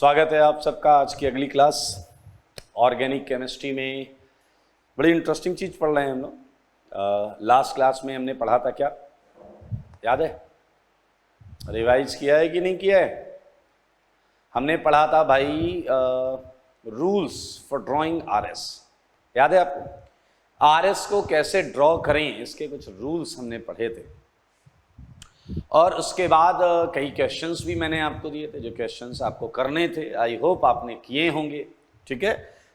स्वागत है आप सबका आज की अगली क्लास ऑर्गेनिक केमिस्ट्री में। बड़ी इंटरेस्टिंग चीज़ पढ़ रहे हैं हम लोग। लास्ट क्लास में हमने पढ़ा था, क्या याद है? रिवाइज किया है कि नहीं किया है? हमने पढ़ा था भाई रूल्स फॉर ड्राइंग आरएस। याद है आपको? आरएस को कैसे ड्रॉ करें, इसके कुछ रूल्स हमने पढ़े थे। और उसके बाद कई क्वेश्चंस भी मैंने आपको दिए थे, जो क्वेश्चंस आपको करने थे। आई होप आपने किए होंगे। ठीक है,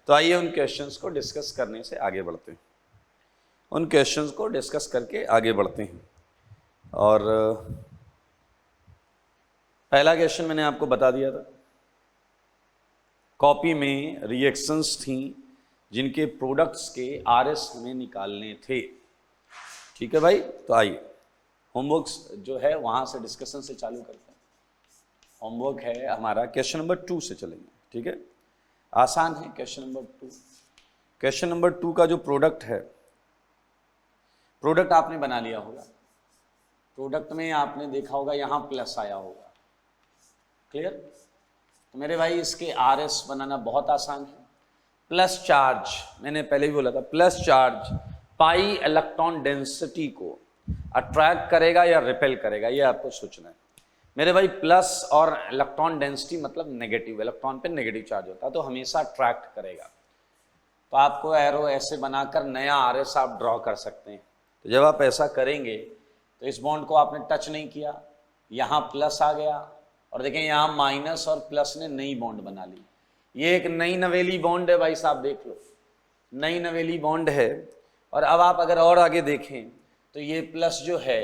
तो आइए उन क्वेश्चंस को डिस्कस करने से आगे बढ़ते हैं। उन क्वेश्चंस को डिस्कस करके आगे बढ़ते हैं। और पहला क्वेश्चन मैंने आपको बता दिया था। कॉपी में रिएक्शंस थी जिनके प्रोडक्ट्स के आरएस हमें निकालने थे। ठीक है भाई, तो आइए होमवर्क जो है वहाँ से डिस्कशन से चालू करते हैं। होमवर्क है हमारा क्वेश्चन नंबर 2 से चलेंगे। ठीक है, आसान है क्वेश्चन नंबर 2। क्वेश्चन नंबर 2 का जो प्रोडक्ट है, प्रोडक्ट आपने बना लिया होगा। प्रोडक्ट में आपने देखा होगा यहाँ प्लस आया होगा। क्लियर? तो मेरे भाई इसके आरएस बनाना बहुत आसान है। प्लस चार्ज, मैंने पहले भी बोला था, plus charge pi electron density को अट्रैक्ट करेगा या रिपेल करेगा, ये आपको सोचना है मेरे भाई। प्लस और इलेक्ट्रॉन डेंसिटी मतलब नेगेटिव, इलेक्ट्रॉन पे नेगेटिव चार्ज होता है तो हमेशा अट्रैक्ट करेगा। तो आपको एरो ऐसे बनाकर नया आरएस आप ड्रॉ कर सकते हैं। तो जब आप ऐसा करेंगे तो इस बॉन्ड को आपने टच नहीं किया, यहाँ प्लस आ गया और देखें यहाँ माइनस और प्लस ने नई बॉन्ड बना ली। ये एक नई नवेली बॉन्ड है भाई साहब, देख लो, नई नवेली बॉन्ड है। और अब आप अगर और आगे देखें तो ये प्लस जो है,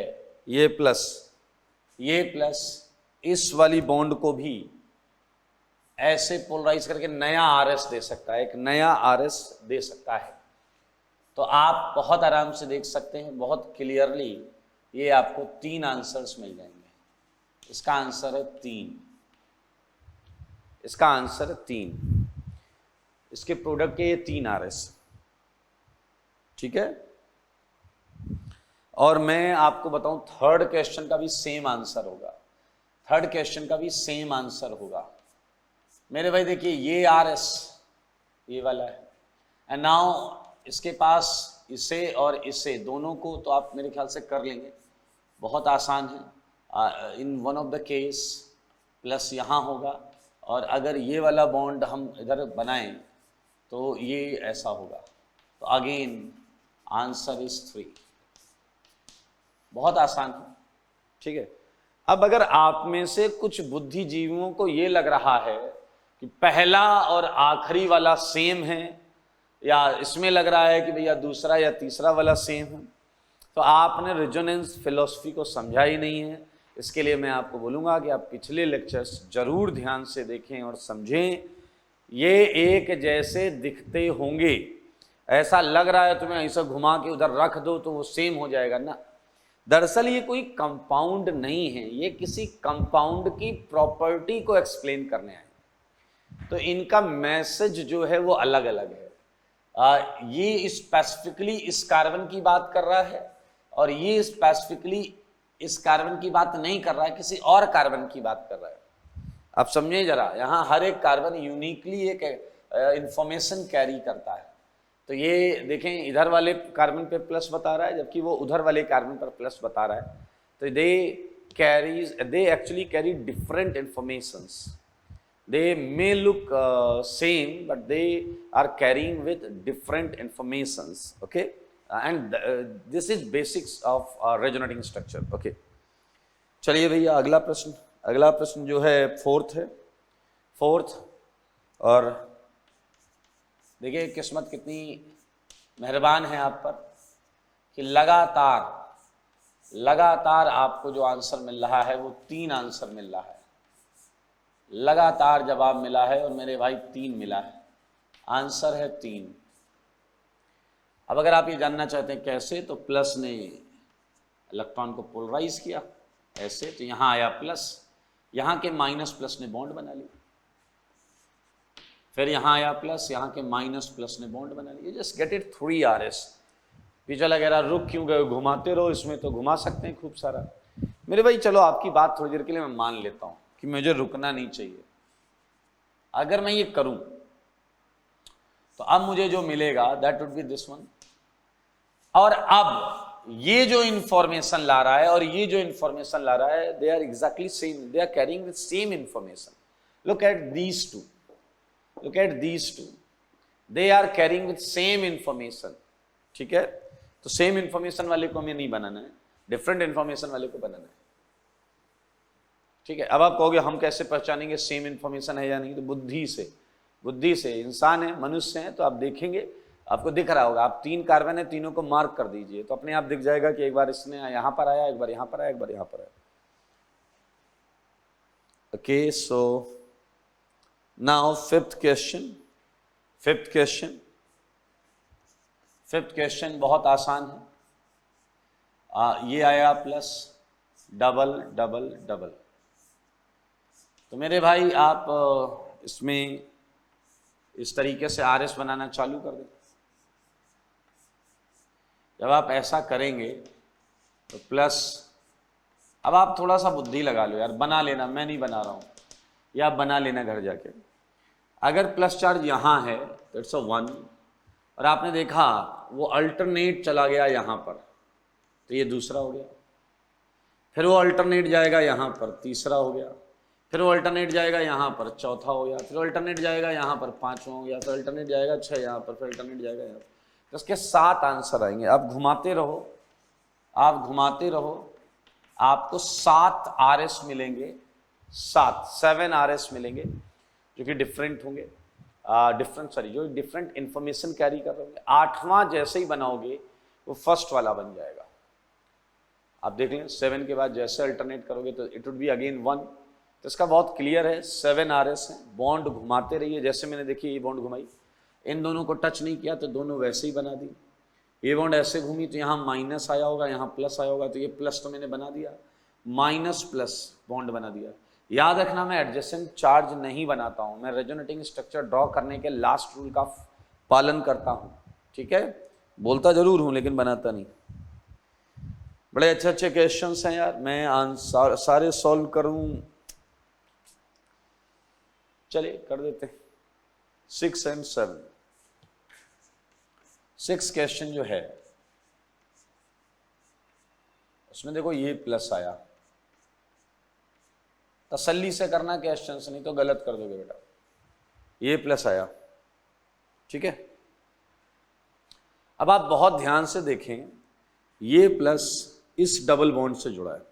ये प्लस इस वाली बॉन्ड को भी ऐसे पोलराइज करके नया आरएस दे सकता है, एक नया आरएस दे सकता है। तो आप बहुत आराम से देख सकते हैं, बहुत क्लियरली ये आपको 3 आंसर्स मिल जाएंगे। इसका आंसर है 3, इसका आंसर है 3। इसके प्रोडक्ट के ये 3 आरएस। ठीक है, और मैं आपको बताऊं थर्ड क्वेश्चन का भी सेम आंसर होगा। थर्ड क्वेश्चन का भी सेम आंसर होगा मेरे भाई। देखिए ये आरएस ये वाला है, एंड नाउ इसके पास इसे और इसे दोनों को तो आप मेरे ख्याल से कर लेंगे, बहुत आसान है। In one of the case plus यहाँ होगा, और अगर ये वाला बॉन्ड हम इधर बनाएं तो ये ऐसा होगा। तो अगेन आंसर इज 3। बहुत आसान है। ठीक है, अब अगर आप में से कुछ बुद्धिजीवियों को ये लग रहा है कि पहला और आखिरी वाला सेम है, या इसमें लग रहा है कि भैया दूसरा या तीसरा वाला सेम है, तो आपने रेजोनेंस फिलॉसफी को समझा ही नहीं है। इसके लिए मैं आपको बोलूँगा कि आप पिछले लेक्चर्स जरूर ध्यान से देखें और समझें। ये एक जैसे दिखते होंगे, ऐसा लग रहा है तुम्हें, ऐसा घुमा के उधर रख दो तो वो सेम हो जाएगा ना। दरअसल ये कोई कंपाउंड नहीं है, ये किसी कंपाउंड की प्रॉपर्टी को एक्सप्लेन करने आए। तो इनका मैसेज जो है वो अलग अलग है। ये स्पेसिफिकली इस कार्बन की बात कर रहा है, और ये स्पेसिफिकली इस कार्बन की बात नहीं कर रहा है, किसी और कार्बन की बात कर रहा है। आप समझे जरा, यहाँ हर एक कार्बन यूनिकली एक इंफॉर्मेशन कैरी करता है। तो ये देखें, इधर वाले कार्बन पे प्लस बता रहा है, जबकि वो उधर वाले कार्बन पर प्लस बता रहा है। तो they actually carry different informations. They may look same but they are carrying with different informations. Okay, and this is basics of resonating structure. Okay, चलिए भैया अगला प्रश्न। अगला प्रश्न जो है फोर्थ है। फोर्थ, और देखिए किस्मत कितनी मेहरबान है आप पर कि लगातार आपको जो आंसर मिल रहा है वो 3 आंसर मिल रहा है। लगातार जवाब मिला है और मेरे भाई 3 मिला है। आंसर है 3। अब अगर आप ये जानना चाहते हैं कैसे, तो प्लस ने इलेक्ट्रॉन को पोलराइज किया ऐसे, तो यहाँ आया प्लस, यहाँ के माइनस प्लस ने बॉन्ड बना लिया। फिर यहाँ आया प्लस, यहाँ के माइनस प्लस ने बॉन्ड बना लिया। Just get it 3 RS. पीछे लगा रुक क्यों गए, घुमाते रहो, इसमें तो घुमा सकते हैं खूब सारा। मेरे भाई चलो आपकी बात थोड़ी देर के लिए मैं मान लेता हूँ कि मुझे रुकना नहीं चाहिए, अगर मैं ये करूं तो अब मुझे जो मिलेगा that would be this one. और अब ये जो इंफॉर्मेशन ला रहा है और ये जो इंफॉर्मेशन ला रहा है, they are exactly same, they are carrying with same information. Look at these two, look at these two, they are carrying with same information. ठीक है, तो सेम इंफॉर्मेशन वाले को हमें नहीं बनाना है, डिफरेंट इंफॉर्मेशन वाले को बनाना है। ठीक है, अब आप कहोगे हम कैसे पहचानेंगे सेम इंफॉर्मेशन है या नहीं? तो बुद्धि से, बुद्धि से। इंसान है, मनुष्य है, तो आप देखेंगे, आपको दिख रहा होगा, आप 3 कार्बन है, तीनों को मार्क कर दीजिए तो अपने आप दिख जाएगा कि एक बार इसने यहां पर आया, एक बार यहां पर आया, एक बार यहां पर आया। Okay, so now fifth question, fifth question, fifth question बहुत आसान है। ये आया प्लस डबल डबल डबल। तो मेरे भाई आप इसमें इस तरीके से आरएस बनाना चालू कर दें। जब आप ऐसा करेंगे तो प्लस, अब आप थोड़ा सा बुद्धि लगा लो यार, बना लेना, मैं नहीं बना रहा हूं, या आप बना लेना घर जाके। अगर प्लस चार्ज यहां है तो इट्स अ 1, और आपने देखा वो अल्टरनेट चला गया यहां पर, तो ये दूसरा हो गया। फिर वो अल्टरनेट जाएगा यहां पर, तीसरा हो गया। फिर वो अल्टरनेट जाएगा यहाँ पर, चौथा हो गया। फिर अल्टरनेट जाएगा यहाँ पर, 5वां हो गया। फिर अल्टरनेट जाएगा 6 यहाँ पर, फिर अल्टरनेट जाएगा यहाँ पर। तो इसके 7 आंसर आएंगे। आप घुमाते रहो, आप घुमाते रहो, आपको 7 आरएस मिलेंगे, 7 आरएस मिलेंगे जो कि डिफरेंट होंगे, जो डिफरेंट इंफॉर्मेशन कैरी कर रहे होंगे। 8वां जैसे ही बनाओगे वो फर्स्ट वाला बन जाएगा। आप देख लें, 7 के बाद जैसे अल्टरनेट करोगे तो इट वुड बी अगेन 1। तो इसका बहुत क्लियर है, 7 आरएस है। बॉन्ड घुमाते रहिए, जैसे मैंने देखिए ये बॉन्ड घुमाई, इन दोनों को टच नहीं किया तो दोनों वैसे ही बना दी। ये बॉन्ड ऐसे घूमी तो यहाँ माइनस आया होगा, यहाँ प्लस आया होगा, तो ये प्लस तो मैंने बना दिया, माइनस प्लस बॉन्ड बना दिया। याद रखना, मैं एडजेसेंट चार्ज नहीं बनाता हूँ, मैं रेजोनेटिंग स्ट्रक्चर ड्रॉ करने के लास्ट रूल का पालन करता हूँ। ठीक है, बोलता जरूर हूँ लेकिन बनाता नहीं। बड़े अच्छे अच्छे क्वेश्चंस हैं यार, मैं आंसर सारे सॉल्व करूँ। चलिए कर देते हैं 6 और 7। 6 क्वेश्चन जो है उसमें देखो ये प्लस आया, तसल्ली से करना क्वेश्चंस, नहीं तो गलत कर दोगे बेटा। ये प्लस आया, ठीक है। अब आप बहुत ध्यान से देखें, ये प्लस इस डबल बॉन्ड से जुड़ा है,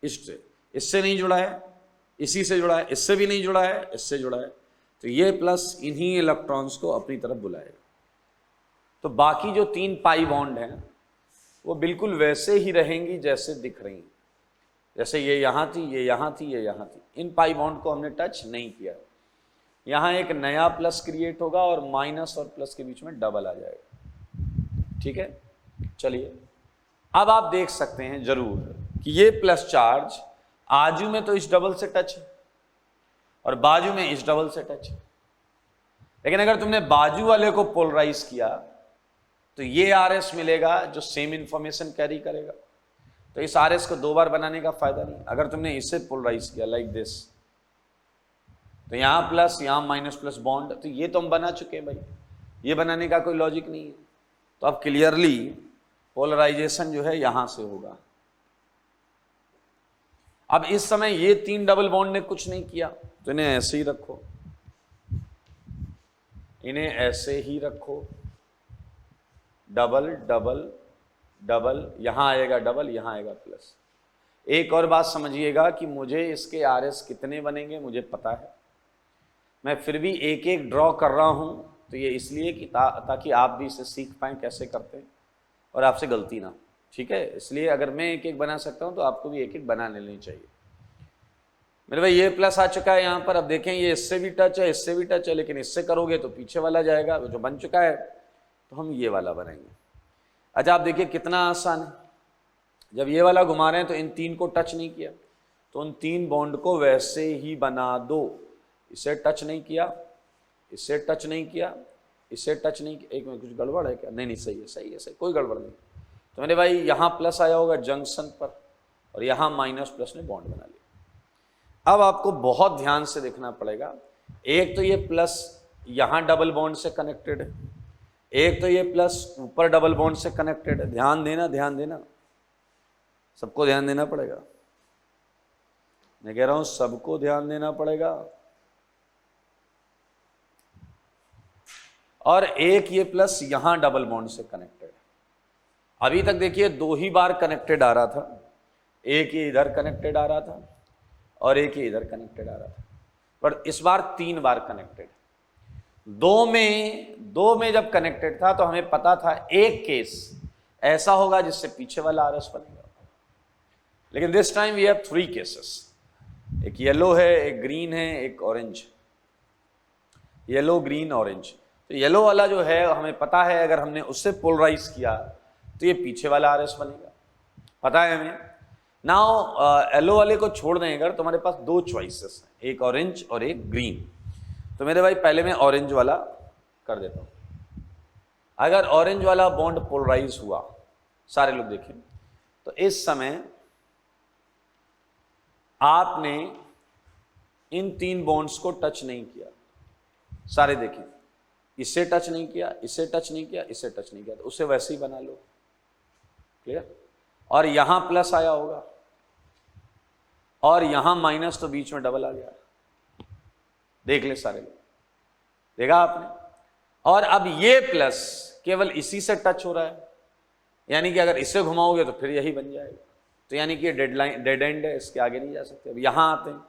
इससे नहीं जुड़ा है, इसी से जुड़ा है, इससे भी नहीं जुड़ा है, इससे जुड़ा है। तो ये प्लस इन्हीं इलेक्ट्रॉन्स को अपनी तरफ बुलाएगा। तो बाकी जो 3 पाई बॉन्ड हैं वो बिल्कुल वैसे ही रहेंगी जैसे दिख रही, जैसे ये यहाँ थी, ये यहाँ थी, ये यहाँ थी। इन पाई बॉन्ड को हमने टच नहीं किया। यहाँ एक नया प्लस क्रिएट होगा और माइनस और प्लस के बीच में डबल आ जाएगा, ठीक है। चलिए अब आप देख सकते हैं जरूर कि ये प्लस चार्ज आजू में तो इस डबल से टच है और बाजू में इस डबल से टच है। लेकिन अगर तुमने बाजू वाले को पोलराइज किया तो ये आरएस मिलेगा जो सेम इंफॉर्मेशन कैरी करेगा। तो इस आरएस को 2 बार बनाने का फायदा नहीं। अगर तुमने इसे पोलराइज किया लाइक दिस, तो यहां प्लस यहां माइनस प्लस बॉन्ड, तो ये तो हम बना चुके हैं भाई, ये बनाने का कोई लॉजिक नहीं है। तो अब क्लियरली पोलराइजेशन जो है यहां से होगा। अब इस समय ये 3 डबल बॉन्ड ने कुछ नहीं किया, तो इन्हें ऐसे ही रखो, इन्हें ऐसे ही रखो, डबल डबल डबल, यहां आएगा डबल, यहां आएगा प्लस। एक और बात समझिएगा कि मुझे इसके आरएस कितने बनेंगे मुझे पता है, मैं फिर भी एक एक ड्रॉ कर रहा हूं। तो ये इसलिए कि ताकि आप भी इसे सीख पाएं कैसे करते हैं और आपसे गलती ना, ठीक है। इसलिए अगर मैं एक एक बना सकता हूं तो आपको भी एक एक बना लेनी चाहिए। मेरे भाई ये प्लस आ चुका है यहाँ पर। अब देखें ये इससे भी टच है, इससे भी टच है, लेकिन इससे करोगे तो पीछे वाला जाएगा जो बन चुका है, तो हम ये वाला बनाएंगे। अच्छा आप देखिए कितना आसान है। जब ये वाला घुमा रहे हैं तो इन 3 को टच नहीं किया, तो उन 3 बॉन्ड को वैसे ही बना दो। इसे टच नहीं किया, इसे टच नहीं किया, इसे टच नहीं किया। एक में कुछ गड़बड़ है क्या? नहीं नहीं सही है, सही है, सही, कोई गड़बड़ नहीं। तो मेरे भाई यहाँ प्लस आया होगा जंक्शन पर और यहाँ माइनस प्लस ने बॉन्ड बना लिया। अब आपको बहुत ध्यान से देखना पड़ेगा एक तो ये प्लस यहां डबल बॉन्ड से कनेक्टेड है, एक तो ये प्लस ऊपर डबल बॉन्ड से कनेक्टेड है। ध्यान देना, ध्यान देना, सबको ध्यान देना पड़ेगा। मैं कह रहा हूं सबको ध्यान देना पड़ेगा। और एक ये प्लस यहां डबल बॉन्ड से कनेक्टेड है। अभी तक देखिए 2 ही बार कनेक्टेड आ रहा था, एक ये इधर कनेक्टेड आ रहा था और एक ये इधर कनेक्टेड आ रहा था, पर इस बार 3 बार कनेक्टेड। दो में जब कनेक्टेड था तो हमें पता था एक केस ऐसा होगा जिससे पीछे वाला आरएस बनेगा, लेकिन this time we have 3 cases. एक येलो है, एक ग्रीन है, एक ऑरेंज। Yellow, green, orange. तो येलो वाला जो है हमें पता है अगर हमने उससे पोलराइज किया तो ये पीछे वाला आरएस बनेगा, पता है हमें। नाउ येलो वाले को छोड़ दें अगर, तो हमारे पास 2 चॉइसेस हैं, एक ऑरेंज और एक ग्रीन। तो मेरे भाई पहले मैं ऑरेंज वाला कर देता हूं। अगर ऑरेंज वाला बॉन्ड पोलराइज हुआ, सारे लोग देखें, तो इस समय आपने इन 3 बॉन्ड्स को टच नहीं किया। सारे देखें, इससे टच नहीं किया, इससे टच नहीं किया, इससे टच नहीं किया, तो उसे वैसे ही बना लो। क्लियर? और यहां प्लस आया होगा और यहां माइनस, तो बीच में डबल आ गया। देख ले सारे लोग, देखा आपने। और अब ये प्लस केवल इसी से टच हो रहा है, यानी कि अगर इसे घुमाओगे तो फिर यही बन जाएगा। तो यानी कि ये डेड एंड है, इसके आगे नहीं जा सकते। अब यहां आते हैं,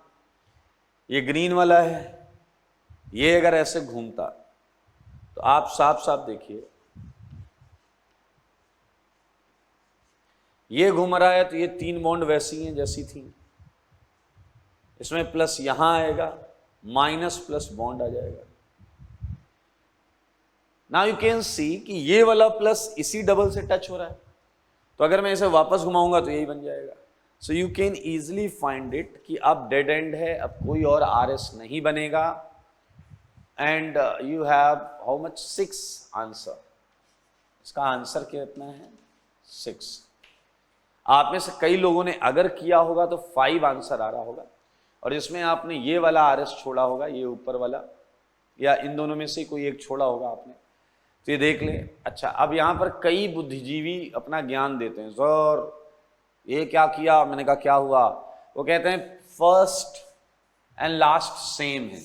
ये ग्रीन वाला है, ये अगर ऐसे घूमता तो आप साफ साफ देखिए, ये घूम रहा है तो ये 3 बॉन्ड वैसी हैं जैसी थी। इसमें प्लस यहां आएगा, माइनस प्लस बॉन्ड आ जाएगा। नाउ यू कैन सी कि ये वाला प्लस इसी डबल से टच हो रहा है, तो अगर मैं इसे वापस घुमाऊंगा तो यही बन जाएगा। So you can easily find it कि अब डेड एंड है, अब कोई और आरएस नहीं बनेगा। And you have how much? 6 answer. इसका आंसर कितना है? 6। आप में से कई लोगों ने अगर किया होगा तो 5 आंसर आ रहा होगा, और इसमें आपने ये वाला आरएस छोड़ा होगा, ये ऊपर वाला, या इन दोनों में से कोई एक छोड़ा होगा आपने, तो ये देख लें। अच्छा, अब यहां पर कई बुद्धिजीवी अपना ज्ञान देते हैं, सर ये क्या किया? मैंने कहा क्या हुआ? वो कहते हैं फर्स्ट एंड लास्ट सेम है।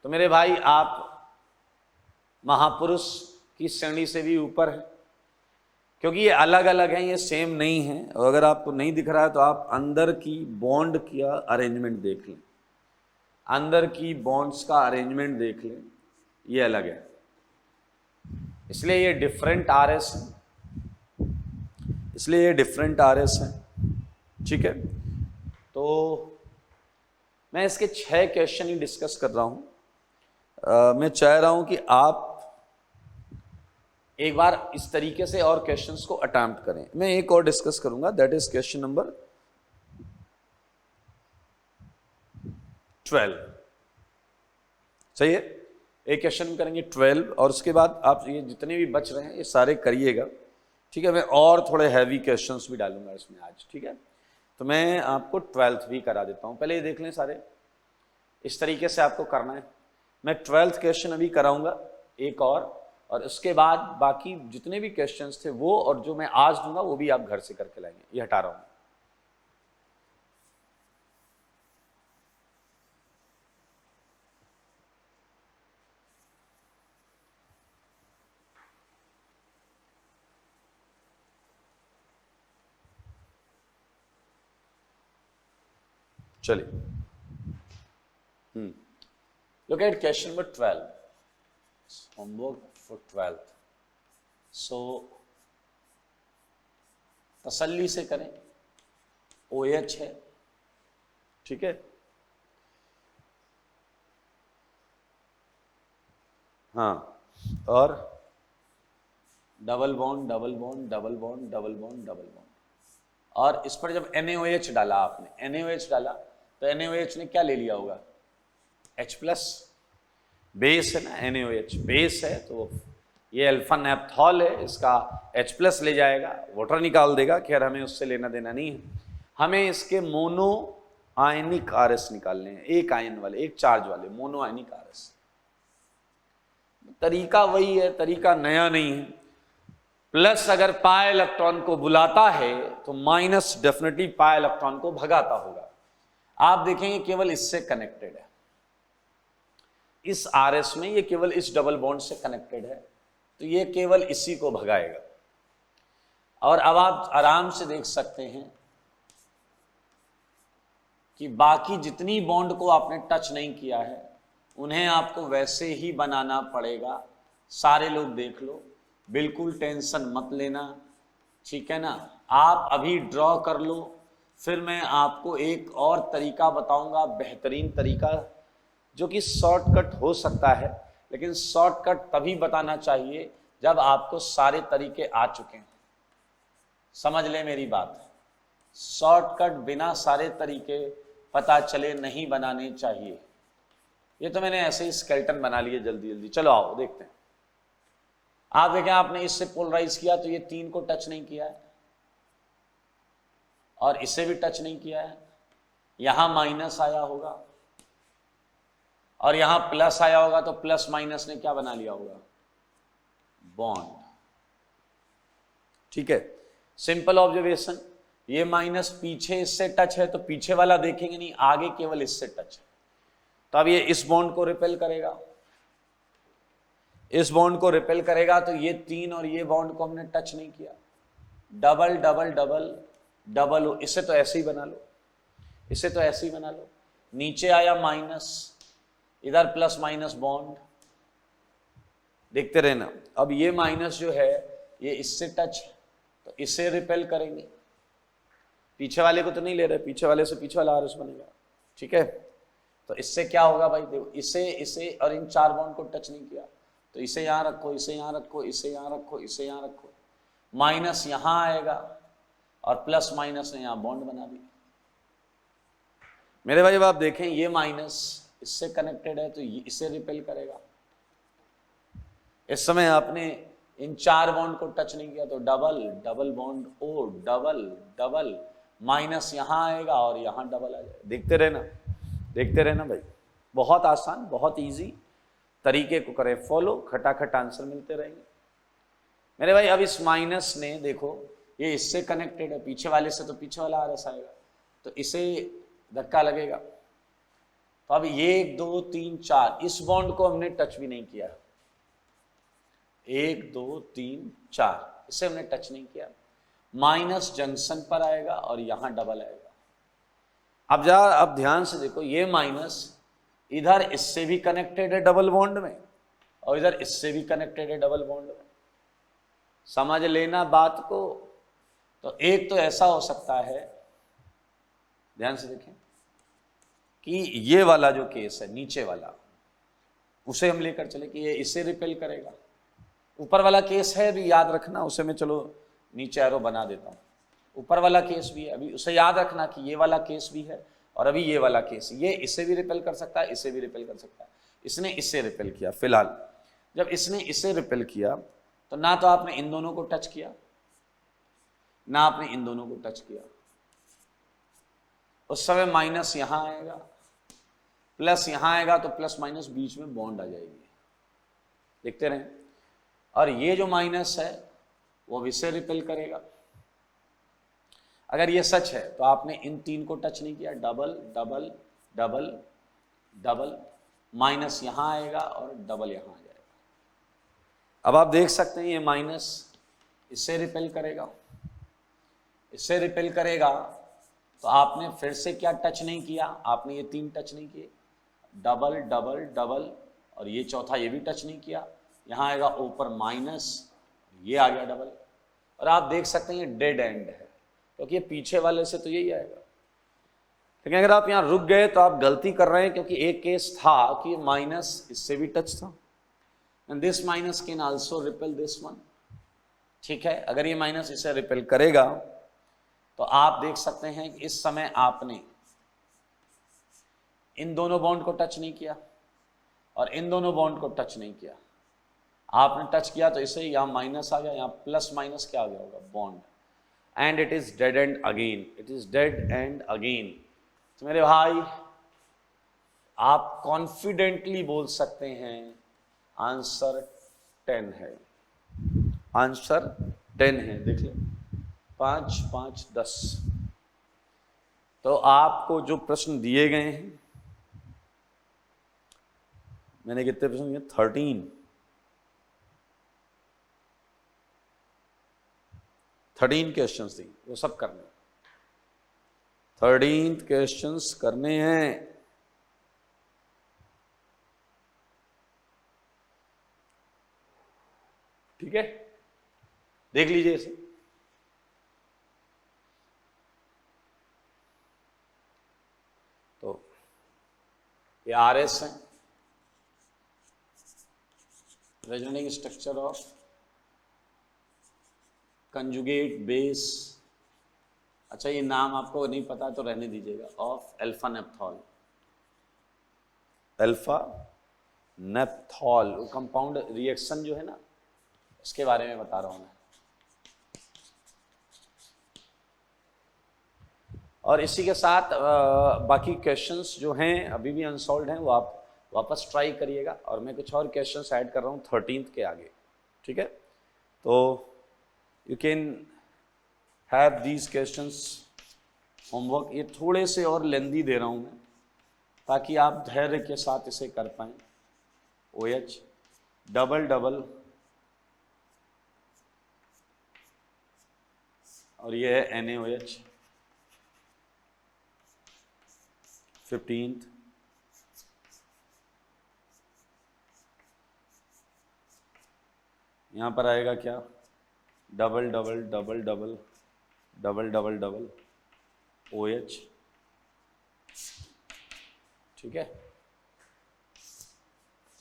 तो मेरे भाई आप महापुरुष की श्रेणी से भी ऊपर है, क्योंकि ये अलग अलग हैं, ये सेम नहीं है। और अगर आपको नहीं दिख रहा है तो आप अंदर की बॉन्ड का अरेंजमेंट देख लें, अंदर की बॉन्ड्स का अरेंजमेंट देख लें, ये अलग है, इसलिए ये डिफरेंट आरएस है, इसलिए ये डिफरेंट आरएस है। ठीक है, तो मैं इसके 6 क्वेश्चन ही डिस्कस कर रहा हूं। मैं चाह रहा हूं कि आप एक बार इस तरीके से और क्वेश्चंस को अटेम्प्ट करें। मैं एक और डिस्कस करूंगा, दैट इज क्वेश्चन नंबर 12। सही है, एक क्वेश्चन करेंगे 12, और उसके बाद आप ये जितने भी बच रहे हैं ये सारे करिएगा। ठीक है, मैं और थोड़े हैवी क्वेश्चंस भी डालूंगा इसमें आज। ठीक है, तो मैं आपको 12th भी करा देता हूं। पहले ये देख लें सारे, इस तरीके से आपको करना है। मैं 12th क्वेश्चन अभी कराऊंगा एक और उसके बाद बाकी जितने भी क्वेश्चंस थे वो, और जो मैं आज दूंगा वो भी आप घर से करके लाएंगे। ये हटा रहा हूं। चलिए, look at question number 12, homework for 12th। so तसल्ली से करें, OH है, ठीक है। हाँ, और double bond double bond double bond double bond double bond, और इस पर जब NaOH डाला, आपने NaOH डाला तो NaOH ने क्या ले लिया होगा? H+, बेस है ना, NaOH बेस है, तो ये अल्फा नेप्थॉल है, इसका H+ ले जाएगा, वाटर निकाल देगा। खैर हमें उससे लेना देना नहीं है, हमें इसके मोनो आयनिक आरएस निकालने हैं, एक आयन वाले, एक चार्ज वाले, मोनो आयनिक आरएस। तरीका वही है, तरीका नया नहीं है। प्लस अगर पाई इलेक्ट्रॉन को बुलाता है तो माइनस डेफिनेटली पाई इलेक्ट्रॉन को भगाता होगा। आप देखेंगे केवल इससे कनेक्टेड है, इस आरएस में ये केवल इस डबल बॉन्ड से कनेक्टेड है, तो ये केवल इसी को भगाएगा। और अब आप आराम से देख सकते हैं कि बाकी जितनी बॉन्ड को आपने टच नहीं किया है उन्हें आपको वैसे ही बनाना पड़ेगा। सारे लोग देख लो, बिल्कुल टेंशन मत लेना, ठीक है ना। आप अभी ड्रॉ कर लो, फिर मैं आपको एक और तरीका बताऊंगा, बेहतरीन तरीका, जो कि शॉर्टकट हो सकता है, लेकिन शॉर्टकट तभी बताना चाहिए जब आपको सारे तरीके आ चुके हैं। समझ ले मेरी बात, शॉर्टकट बिना सारे तरीके पता चले नहीं बनाने चाहिए। ये तो मैंने ऐसे ही स्केलेटन बना लिए जल्दी जल्दी। चलो आओ देखते हैं। आप देखें, आपने इससे पोलराइज किया तो ये 3 को टच नहीं किया है और इसे भी टच नहीं किया है। यहां माइनस आया होगा और यहां प्लस आया होगा, तो प्लस माइनस ने क्या बना लिया होगा? बॉन्ड। ठीक है, सिंपल ऑब्जर्वेशन। ये माइनस पीछे इससे टच है तो पीछे वाला देखेंगे नहीं, आगे केवल इससे टच है, तो अब ये इस बॉन्ड को रिपेल करेगा, इस बॉन्ड को रिपेल करेगा, तो ये 3 और ये बॉन्ड को हमने टच नहीं किया। डबल डबल डबल डबल, इसे तो ऐसे ही बना लो, इसे तो ऐसे ही बना लो। नीचे आया माइनस, इधर प्लस माइनस बॉन्ड, देखते रहना। अब ये माइनस जो है ये इससे टच है तो इसे रिपेल करेंगे, पीछे वाले को तो नहीं ले रहे, पीछे वाले से पीछे वाला आरएस बनेगा। ठीक है, तो इससे क्या होगा भाई? देखो, इसे और इन 4 बॉन्ड को टच नहीं किया, तो इसे यहां रखो, इसे यहां रखो, इसे यहां रखो, इसे यहां रखो, माइनस यहां आएगा और प्लस माइनस ने यहां बॉन्ड बना दिया। मेरे भाई अब आप देखें, ये माइनस इससे कनेक्टेड है तो ये इसे रिपेल करेगा। इस समय आपने इन 4 बॉन्ड को टच नहीं किया, तो double double bond O, double double, minus यहां आएगा और यहां डबल आ जाएगा। देखते रहना, देखते रहना भाई, बहुत आसान, बहुत इजी तरीके को करें फॉलो, खटाखट आंसर मिलते रहेंगे। मेरे भाई अब इस माइनस ने देखो, ये इससे कनेक्टेड है, पीछे वाले से तो पीछे वाला आरएस आएगा, तो इसे धक्का लगेगा। तो अब 1 2 3 4, इस बॉन्ड को हमने टच भी नहीं किया, 1 2 3 4, इसे हमने टच नहीं किया। माइनस जंक्शन पर आएगा और यहां डबल आएगा। अब ध्यान से देखो, ये माइनस इधर इससे भी कनेक्टेड है डबल बॉन्ड में और इधर इससे भी कनेक्टेड है डबल बॉन्ड में। समझ लेना बात को। तो एक तो ऐसा हो सकता है, ध्यान से देखें, कि ये वाला जो केस है नीचे वाला, उसे हम लेकर चले कि ये इसे रिपेल करेगा। ऊपर वाला केस है भी, याद रखना, उसे मैं चलो नीचे एरो बना देता हूं। ऊपर वाला केस भी है, अभी उसे याद रखना कि ये वाला केस भी है और अभी ये वाला केस, ये इसे भी रिपेल कर सकता है, इसे भी रिपेल कर सकता है। इसने इसे रिपेल किया। फिलहाल जब इसने इसे रिपेल किया तो ना तो आपने इन दोनों को टच किया, ना आपने इन दोनों को टच किया। उस समय माइनस यहां आएगा, प्लस यहां आएगा, तो प्लस माइनस बीच में बॉन्ड आ जाएगी। देखते रहें। और ये जो माइनस है वो भी इसे रिपेल करेगा। अगर ये सच है तो आपने इन 3 को टच नहीं किया, double double double double, minus यहां आएगा और डबल यहां आ जाएगा। अब आप देख सकते हैं ये माइनस इससे रिपेल करेगा, इससे रिपेल करेगा, तो आपने फिर से क्या टच नहीं किया? आपने ये 3 टच नहीं किए, डबल डबल डबल, और ये चौथा ये भी टच नहीं किया। यहां आएगा ऊपर माइनस, ये आ गया डबल। और आप देख सकते हैं ये डेड एंड है, क्योंकि ये पीछे वाले से तो यही आएगा। लेकिन अगर आप यहां रुक गए तो आप गलती कर रहे हैं, क्योंकि एक केस था कि माइनस इससे भी टच था, and this minus can also repel this one. ठीक है, अगर ये माइनस इसे रिपेल करेगा तो आप देख सकते हैं कि इस समय आपने इन दोनों बॉन्ड को टच नहीं किया और इन दोनों बॉन्ड को टच नहीं किया। आपने टच किया तो इसे यहां माइनस आ गया, यहां प्लस माइनस क्या आ गया होगा? Bond. And it is dead and again, it is dead and again. तो मेरे भाई आप कॉन्फिडेंटली बोल सकते हैं आंसर 10 है, आंसर 10 है। देख ले 5 5 10। तो आपको जो प्रश्न दिए गए हैं, मैंने कितने प्रश्न दिए? 13 क्वेश्चंस दिए, वो सब करने 13 क्वेश्चंस करने हैं। ठीक है, देख लीजिए इसे। तो ये RS है, reasoning structure of conjugate base. अच्छा, ये नाम आपको नहीं पता तो रहने दीजिएगा। Of alpha नेप्थॉल, alpha नेप्थॉल compound reaction जो है ना, इसके बारे में बता रहा हूं मैं। और इसी के साथ बाकी क्वेश्चंस जो हैं अभी भी अनसॉल्व्ड हैं, वो आप वापस ट्राई करिएगा। और मैं कुछ और क्वेश्चंस ऐड कर रहा हूँ 13th के आगे। ठीक है, तो you can have these questions homework. ये थोड़े से और लेंदी दे रहा हूँ मैं, ताकि आप धैर्य के साथ इसे कर पाएँ। OH डबल डबल, और ये है NaOH 15th, यहाँ पर आएगा क्या? Double double double double double double double OH। ठीक है,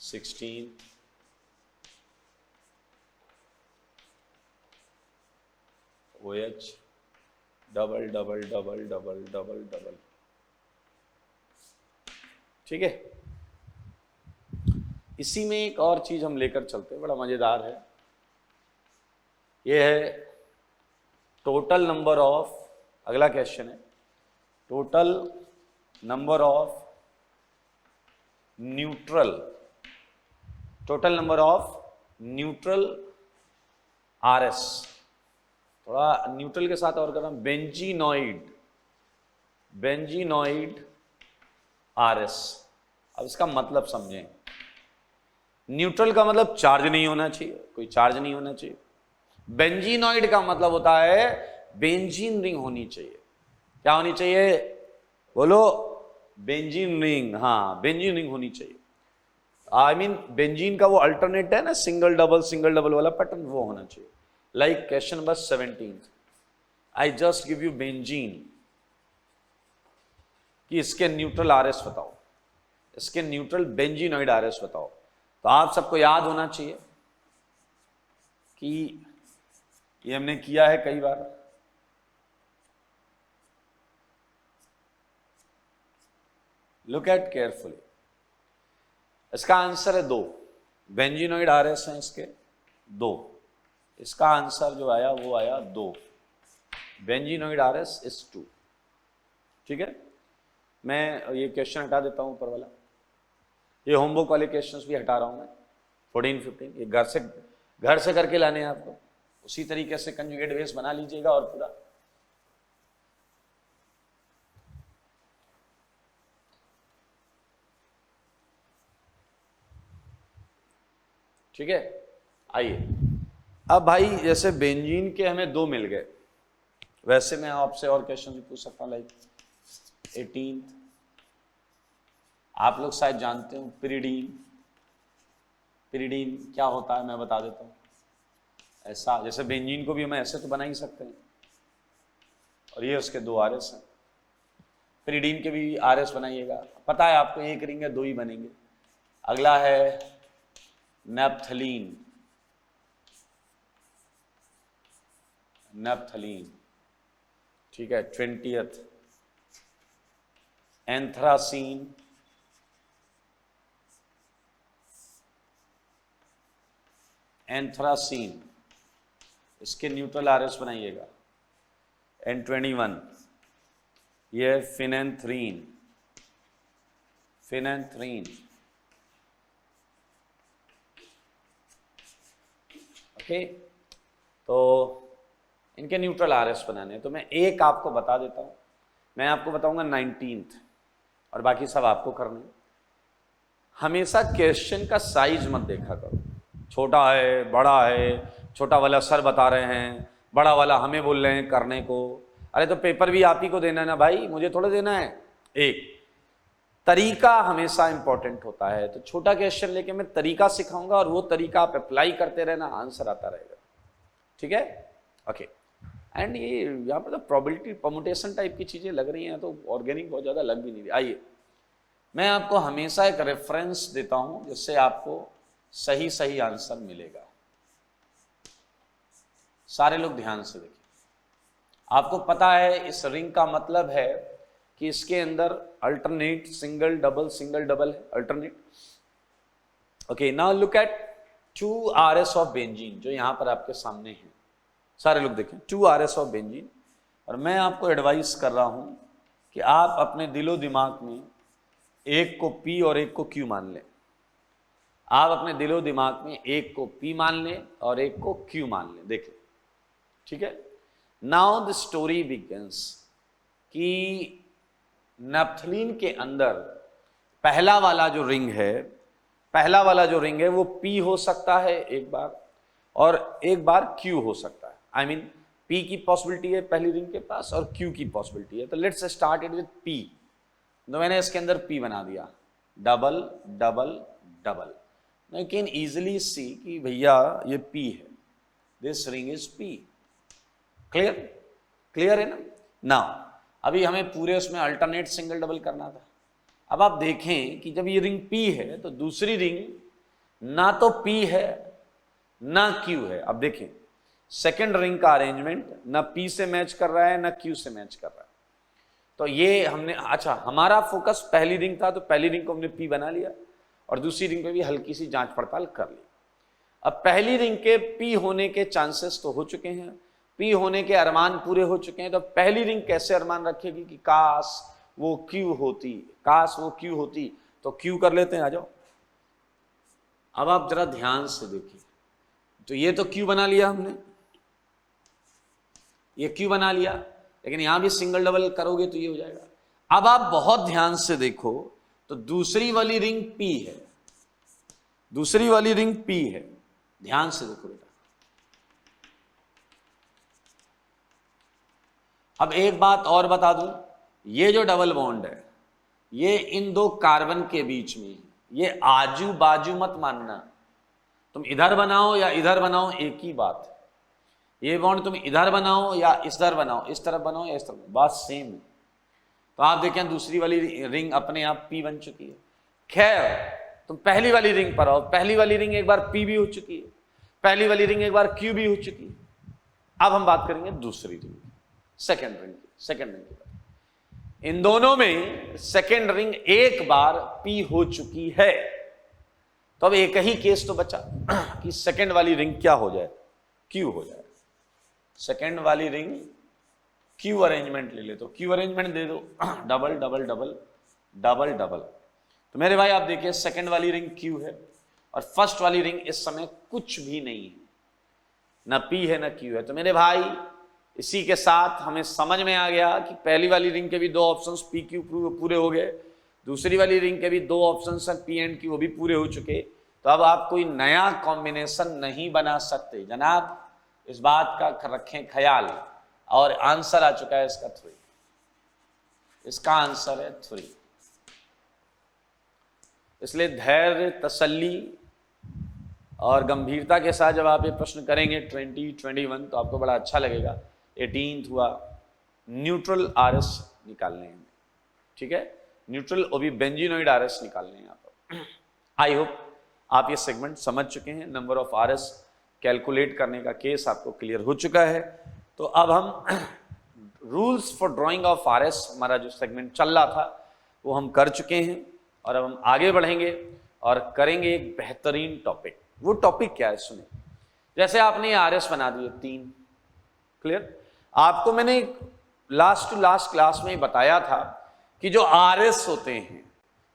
16 OH double double double double double double. ठीक है, इसी में एक और चीज हम लेकर चलते हैं, बड़ा मजेदार है। ये है टोटल नंबर ऑफ, अगला क्वेश्चन है total number of neutral, total number of neutral RS। थोड़ा न्यूट्रल के साथ और कर रहा हूं, बेंजीनॉइड, बेंजीनॉइड RS। अब इसका मतलब समझें। न्यूट्रल का मतलब चार्ज नहीं होना चाहिए, कोई चार्ज नहीं होना चाहिए। बेंजीनॉइड का मतलब होता है बेंजीन रिंग होनी चाहिए। क्या होनी चाहिए? बोलो, बेंजीन रिंग। हाँ, बेंजीन रिंग होनी चाहिए। आई मीन बेंजीन का वो अल्टरनेट है ना, सिंगल डबल वाला पैटर्न, वो होना चाहिए। Like question number 17, I just give you benzene, कि इसके न्यूट्रल RS बताओ, इसके न्यूट्रल बेंजीनॉइड RS बताओ। तो आप सबको याद होना चाहिए कि ये हमने किया है कई बार। लुक एट केयरफुली, इसका आंसर है 2। बेंजीनॉइड RS हैं इसके 2। इसका आंसर जो आया वो आया 2। Benzenoid RS is 2। ठीक है, मैं ये क्वेश्चन हटा देता हूं ऊपर वाला। ये होमवर्क वाले क्वेश्चंस भी हटा रहा हूं मैं, 14 15। ये घर से करके लाने हैं आपको। उसी तरीके से कंजुगेट बेस बना लीजिएगा और पूरा। ठीक है, आइए अब भाई, जैसे बेंजीन के हमें 2 मिल गए, वैसे मैं आपसे और क्वेश्चन भी पूछ सकता हूं। लाइक 18, आप लोग शायद जानते हो पिरिडीन। पिरिडीन क्या होता है मैं बता देता हूं। ऐसा, जैसे बेंजीन को भी हम ऐसे तो बना ही सकते हैं, और ये उसके 2 RS हैं। पिरिडीन के भी RS बनाइएगा। पता है आपको, एक रिंग है 2 ही बनेंगे। अगला है नेप्थलीन, नेप्थलीन। ठीक है, 20th। एंथ्रासीन, एंथ्रासीन, इसके न्यूट्रल RS बनाइएगा। N21। ये है फिनेंथ्रीन, फिनेंथ्रीन। ओके, तो इनके न्यूट्रल आरएस बनाने हैं। तो मैं एक आपको बता देता हूं, मैं आपको बताऊंगा 19th और बाकी सब आपको करने। हमेशा क्वेश्चन का साइज मत देखा करो, छोटा है बड़ा है, छोटा वाला सर बता रहे हैं, बड़ा वाला हमें बोल रहे हैं करने को। अरे तो पेपर भी आप ही को देना है ना भाई, मुझे थोड़ा देना है। एक तरीका हमेशा इंपॉर्टेंट होता है, तो छोटा क्वेश्चन लेके मैं तरीका सिखाऊंगा और वो तरीका आप अप्लाई करते रहना, आंसर आता रहेगा। ठीक है, ओके। एंड ये यहाँ पर तो प्रोबेबिलिटी परमुटेशन टाइप की चीजें लग रही हैं, तो ऑर्गेनिक बहुत ज्यादा लग भी नहीं रही। आइए मैं आपको हमेशा एक रेफरेंस देता हूं जिससे आपको सही सही आंसर मिलेगा। सारे लोग ध्यान से देखिए। आपको पता है इस रिंग का मतलब है कि इसके अंदर अल्टरनेट सिंगल डबल है, alternate. Okay, now look at 2 RS of benzene, जो यहां पर आपके सामने है। सारे लोग देखें 2 RS ऑफ बेंजीन। और मैं आपको एडवाइस कर रहा हूं कि आप अपने दिलो दिमाग में एक को P और एक को Q मान लें। आप अपने दिलो दिमाग में एक को P मान लें और एक को Q मान लें। देखें, ठीक है। नाउ द स्टोरी बिगिंस कि नैप्थलीन के अंदर पहला वाला जो रिंग है वो P हो सकता है एक बार, और एक बार Q हो सकता है। आई मीन P की पॉसिबिलिटी है पहली रिंग के पास और Q की पॉसिबिलिटी है। तो let's start it with P। तो मैंने इसके अंदर P बना दिया, double double double. You can easily सी कि भैया ये P है, this ring is P। Clear है ना। नाउ अभी हमें पूरे उसमें अल्टरनेट सिंगल डबल करना था। अब आप देखें कि जब ये रिंग P है तो दूसरी रिंग ना तो P है ना Q है। अब देखें सेकंड रिंग का अरेंजमेंट ना P से मैच कर रहा है ना Q से मैच कर रहा है। तो ये हमने, अच्छा हमारा फोकस पहली रिंग था तो पहली रिंग को हमने P बना लिया और दूसरी रिंग पे भी हल्की सी जांच पड़ताल कर ली। अब पहली रिंग के P होने के चांसेस तो हो चुके हैं, P होने के अरमान पूरे हो चुके हैं। तो पहली रिंग कैसे अरमान रखेगी कि काश वो Q होती, काश वो Q होती। तो Q कर लेते हैं, आ जाओ। अब आप जरा ध्यान से देखिए, तो ये तो Q बना लिया हमने, ये Q बना लिया, लेकिन यहां भी सिंगल डबल करोगे तो ये हो जाएगा। अब आप बहुत ध्यान से देखो तो दूसरी वाली रिंग P है, दूसरी वाली रिंग P है। ध्यान से देखो बेटा। अब एक बात और बता दूं, ये जो डबल बॉन्ड है ये इन दो कार्बन के बीच में, ये आजू बाजू मत मानना। तुम इधर बनाओ या इधर बनाओ एक ही बात है। ये बॉन्ड तुम इधर बनाओ या इधर बनाओ, इस तरफ बनाओ या इस तरफ, बात सेम है। तो आप देखें दूसरी वाली रिंग अपने आप P बन चुकी है। खैर तुम पहली वाली रिंग पर आओ, पहली वाली रिंग एक बार P भी हो चुकी है, पहली वाली रिंग एक बार Q भी हो चुकी है। अब हम बात करेंगे दूसरी रिंग, सेकेंड रिंग की। इन दोनों में सेकेंड रिंग एक बार P हो चुकी है। तो अब एक ही केस तो बचा कि सेकेंड वाली रिंग क्या हो जाए, Q हो जाए। सेकेंड वाली रिंग Q अरेंजमेंट ले ले, तो Q अरेंजमेंट दे दो, double double double double double. तो मेरे भाई आप देखिए सेकेंड वाली रिंग Q है और फर्स्ट वाली रिंग इस समय कुछ भी नहीं है, ना P है ना Q है। तो मेरे भाई इसी के साथ हमें समझ में आ गया कि पहली वाली रिंग के भी दो ऑप्शंस P Q पूरे हो गए, दूसरी वाली रिंग के भी दो ऑप्शंस हैं P एंड Q, वो भी पूरे हो चुके। तो अब आप कोई नया कॉम्बिनेशन नहीं बना सकते जनाब, इस बात का रखें ख्याल। और आंसर आ चुका है इसका 3, इसका आंसर है 3। इसलिए धैर्य, तसल्ली और गंभीरता के साथ जब आप ये प्रश्न करेंगे 2021 तो आपको बड़ा अच्छा लगेगा। 18th हुआ, न्यूट्रल RS निकालने हैं, ठीक है, न्यूट्रल और भी बेंजीनोइड RS निकालने हैं यहाँ पर। आई होप आप ये सेगमेंट समझ चुके हैं। नंबर ऑफ RS कैलकुलेट करने का केस आपको क्लियर हो चुका है। तो अब हम rules for drying of RS, हमारा जो सेगमेंट चल रहा था वो हम कर चुके हैं और अब हम आगे बढ़ेंगे और करेंगे एक बेहतरीन टॉपिक। वो टॉपिक क्या है सुनिए। जैसे आपने RS बना दिए 3, क्लियर। आपको मैंने लास्ट टू लास्ट क्लास में बताया था कि जो आरएस होते हैं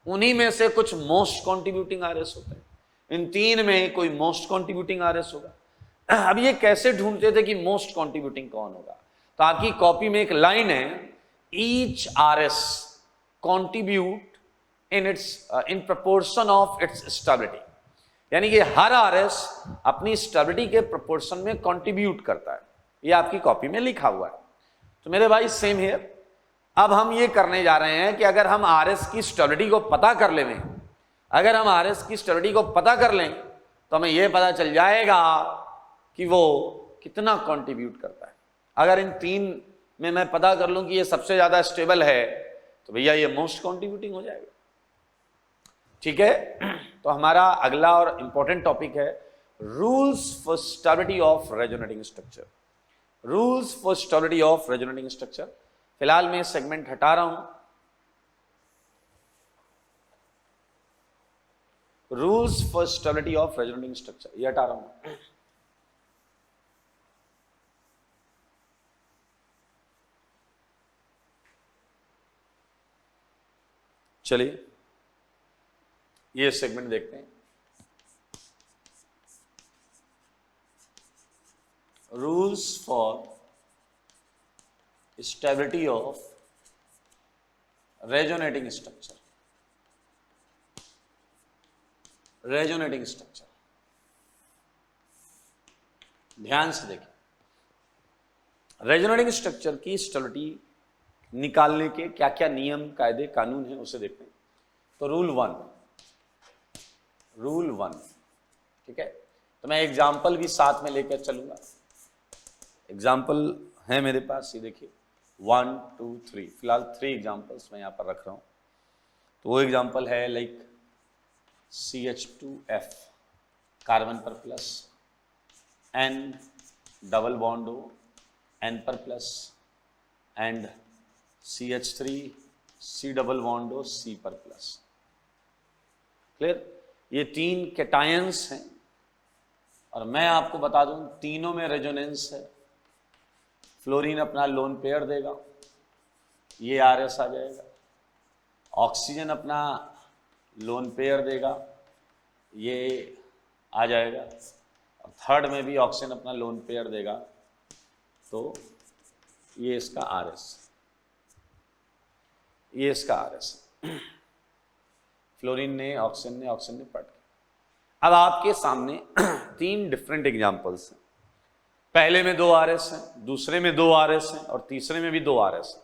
उन्हीं में से कुछ मोस्ट कंट्रीब्यूटिंग आरएस होते हैं। इन तीन में कोई मोस्ट कंट्रीब्यूटिंग आरएस होगा। अब ये कैसे ढूंढते थे कि मोस्ट कंट्रीब्यूटिंग कौन होगा? तो आपकी कॉपी में एक लाइन है, each RS contribute in proportion of its stability, यानी कि हर आरएस अपनी स्टेबिलिटी के प्रोपोर्शन में कंट्रीब्यूट करता है। ये आपकी कॉपी में लिखा हुआ है। तो मेरे भाई सेम हियर, अब हम ये करने जा रहे हैं कि अगर हम आरएस की स्टेबिलिटी को पता कर लें, अगर हम आरएस की स्टेबिलिटी को पता कर लें तो हमें यह पता चल जाएगा कि वो कितना कंट्रीब्यूट करता है। अगर इन तीन में मैं पता कर लूं कि ये सबसे ज्यादा स्टेबल है तो भैया ये मोस्ट कंट्रीब्यूटिंग हो जाएगा। ठीक है, तो हमारा अगला और इंपॉर्टेंट टॉपिक है rules for stability of resonating structure. Rules for stability of resonating structure. फिलहाल मैं सेगमेंट हटा रहा हूं। Rules for stability of resonating structure, ये हटा रहा हूं। चलिए ये सेगमेंट देखते हैं। Rules for stability of resonating structure. Resonating structure, ध्यान से देखिए। रेजोनेटिंग स्ट्रक्चर की स्टेबिलिटी निकालने के क्या क्या नियम, कायदे, कानून हैं उसे देखते हैं। तो रूल वन, ठीक है। तो मैं एग्जाम्पल भी साथ में लेकर चलूंगा। एग्जाम्पल है मेरे पास, ये देखिए 1 2 3, फिलहाल 3 एग्जाम्पल्स मैं यहां पर रख रहा हूं। तो वो एग्जाम्पल है लाइक CH2F कार्बन पर plus, N double bond O N पर plus, and CH3 C double bond O C पर प्लस। क्लियर? ये 3 कैटायंस हैं और मैं आपको बता दूं तीनों में रेजोनेंस है। फ्लोरीन अपना लोन पेयर देगा, ये आरएस आ जाएगा। ऑक्सीजन अपना लोन पेयर देगा, ये आ जाएगा। और थर्ड में भी ऑक्सीजन अपना लोन पेयर देगा, तो ये इसका आरएस, ये इसका आरएस। फ्लोरीन ने, ऑक्सीजन ने पढ़ के। अब आपके सामने 3 डिफरेंट एग्जांपल्स हैं। पहले में 2 आरएस हैं, दूसरे में 2 आरएस हैं और तीसरे में भी 2 आरएस हैं।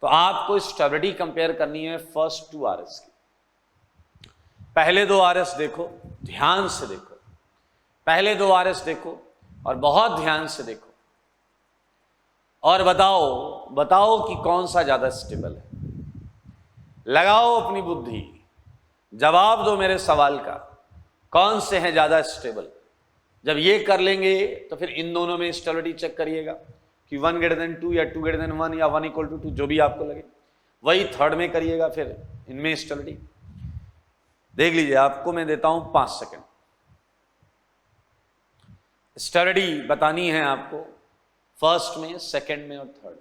तो आपको स्टेबिलिटी कंपेयर करनी है फर्स्ट 2 आरएस की। पहले 2 आरएस देखो, ध्यान से देखो। पहले 2 आरएस देखो और बहुत ध्यान से देखो और बताओ कि कौन सा ज्यादा स्टेबल है। लगाओ अपनी बुद्धि, जवाब दो मेरे सवाल का, कौन से हैं ज्यादा स्टेबल। जब ये कर लेंगे तो फिर इन दोनों में स्टेबिलिटी चेक करिएगा कि 1 > 2 या 2 > 1 या 1 = 2, जो भी आपको लगे वही थर्ड में करिएगा। फिर इनमें स्टेबिलिटी देख लीजिए। आपको मैं देता हूं 5 सेकंड। स्टेबिलिटी बतानी है आपको फर्स्ट में, सेकंड में और थर्ड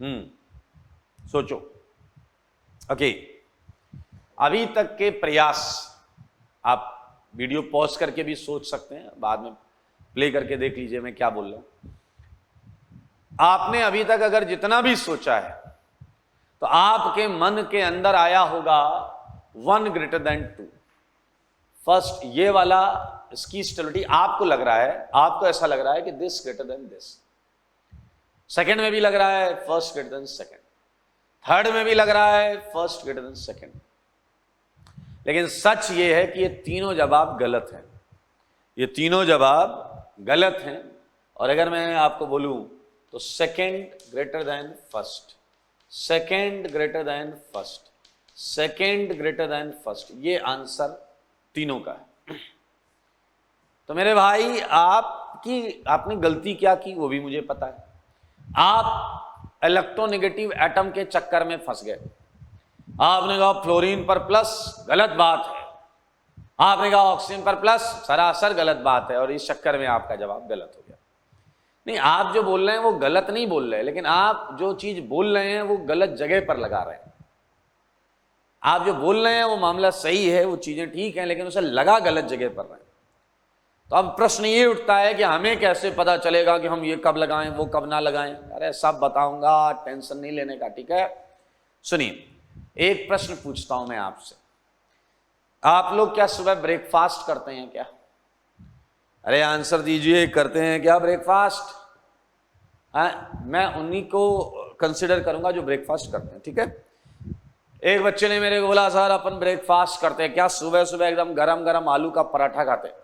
में। सोचो। ओके, अभी तक के प्रयास, आप वीडियो पॉज करके भी सोच सकते हैं, बाद में प्ले करके देख लीजिए मैं क्या बोल रहा हूं। आपने अभी तक अगर जितना भी सोचा है तो आपके मन के अंदर आया होगा 1 > 2। फर्स्ट ये वाला, इसकी स्टेबिलिटी आपको लग रहा है, आपको ऐसा लग रहा है कि दिस > दिस। सेकंड में भी लग रहा है फर्स्ट > सेकंड। थर्ड में भी लग रहा है फर्स्ट > सेकंड। लेकिन सच ये है कि ये तीनों जवाब गलत हैं। ये तीनों जवाब गलत हैं। और अगर मैं आपको बोलूं तो second > first, second > first, second > first, ये आंसर तीनों का है। तो मेरे भाई आपने गलती क्या की वो भी मुझे पता है। आप इलेक्ट्रोनेगेटिव एटम के चक्कर में फंस गए। आपने कहा फ्लोरीन पर प्लस, गलत बात है। आपने कहा ऑक्सीजन पर प्लस, सरासर गलत बात है। और इस चक्कर में आपका जवाब गलत हो गया। नहीं, आप जो बोल रहे हैं वो गलत नहीं बोल रहे, लेकिन आप जो चीज बोल रहे हैं वो गलत जगह पर लगा रहे हैं। आप जो बोल रहे हैं वो मामला सही है, वो चीजें ठीक हैं, लेकिन उसे लगा गलत जगह पर रहे हैं। तो अब प्रश्न ये उठता है कि हमें कैसे पता चलेगा कि हम ये कब लगाएं, वो कब ना लगाएं। अरे सब बताऊंगा, टेंशन नहीं लेने का, ठीक है। सुनिए, एक प्रश्न पूछता हूं मैं आपसे, आप लोग क्या सुबह ब्रेकफास्ट करते हैं क्या? अरे आंसर दीजिए, करते हैं क्या ब्रेकफास्ट? मैं उन्हीं को कंसिडर करूंगा जो ब्रेकफास्ट करते हैं, ठीक है। एक बच्चे ने मेरे को बोला, सर अपन ब्रेकफास्ट करते हैं क्या? सुबह सुबह एकदम गरम गरम आलू का पराठा खाते हैं।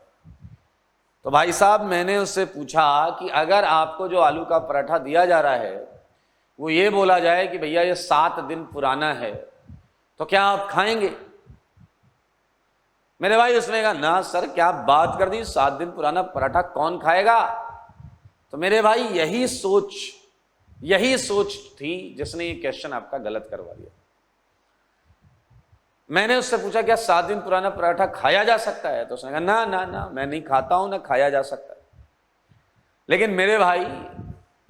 तो भाई साहब, मैंने उससे पूछा कि अगर आपको जो आलू का पराठा दिया जा रहा है वो ये बोला जाए कि भैया ये 7 दिन पुराना है, तो क्या आप खाएंगे? मेरे भाई उसने कहा, ना सर, क्या बात कर दी, 7 दिन पुराना पराठा कौन खाएगा? तो मेरे भाई यही सोच थी जिसने ये क्वेश्चन आपका गलत करवा दिया। मैंने उससे पूछा, क्या 7 दिन पुराना पराठा खाया जा सकता है? तो उसने कहा, ना ना ना, मैं नहीं खाता हूं, ना खाया जा सकता है। लेकिन मेरे भाई,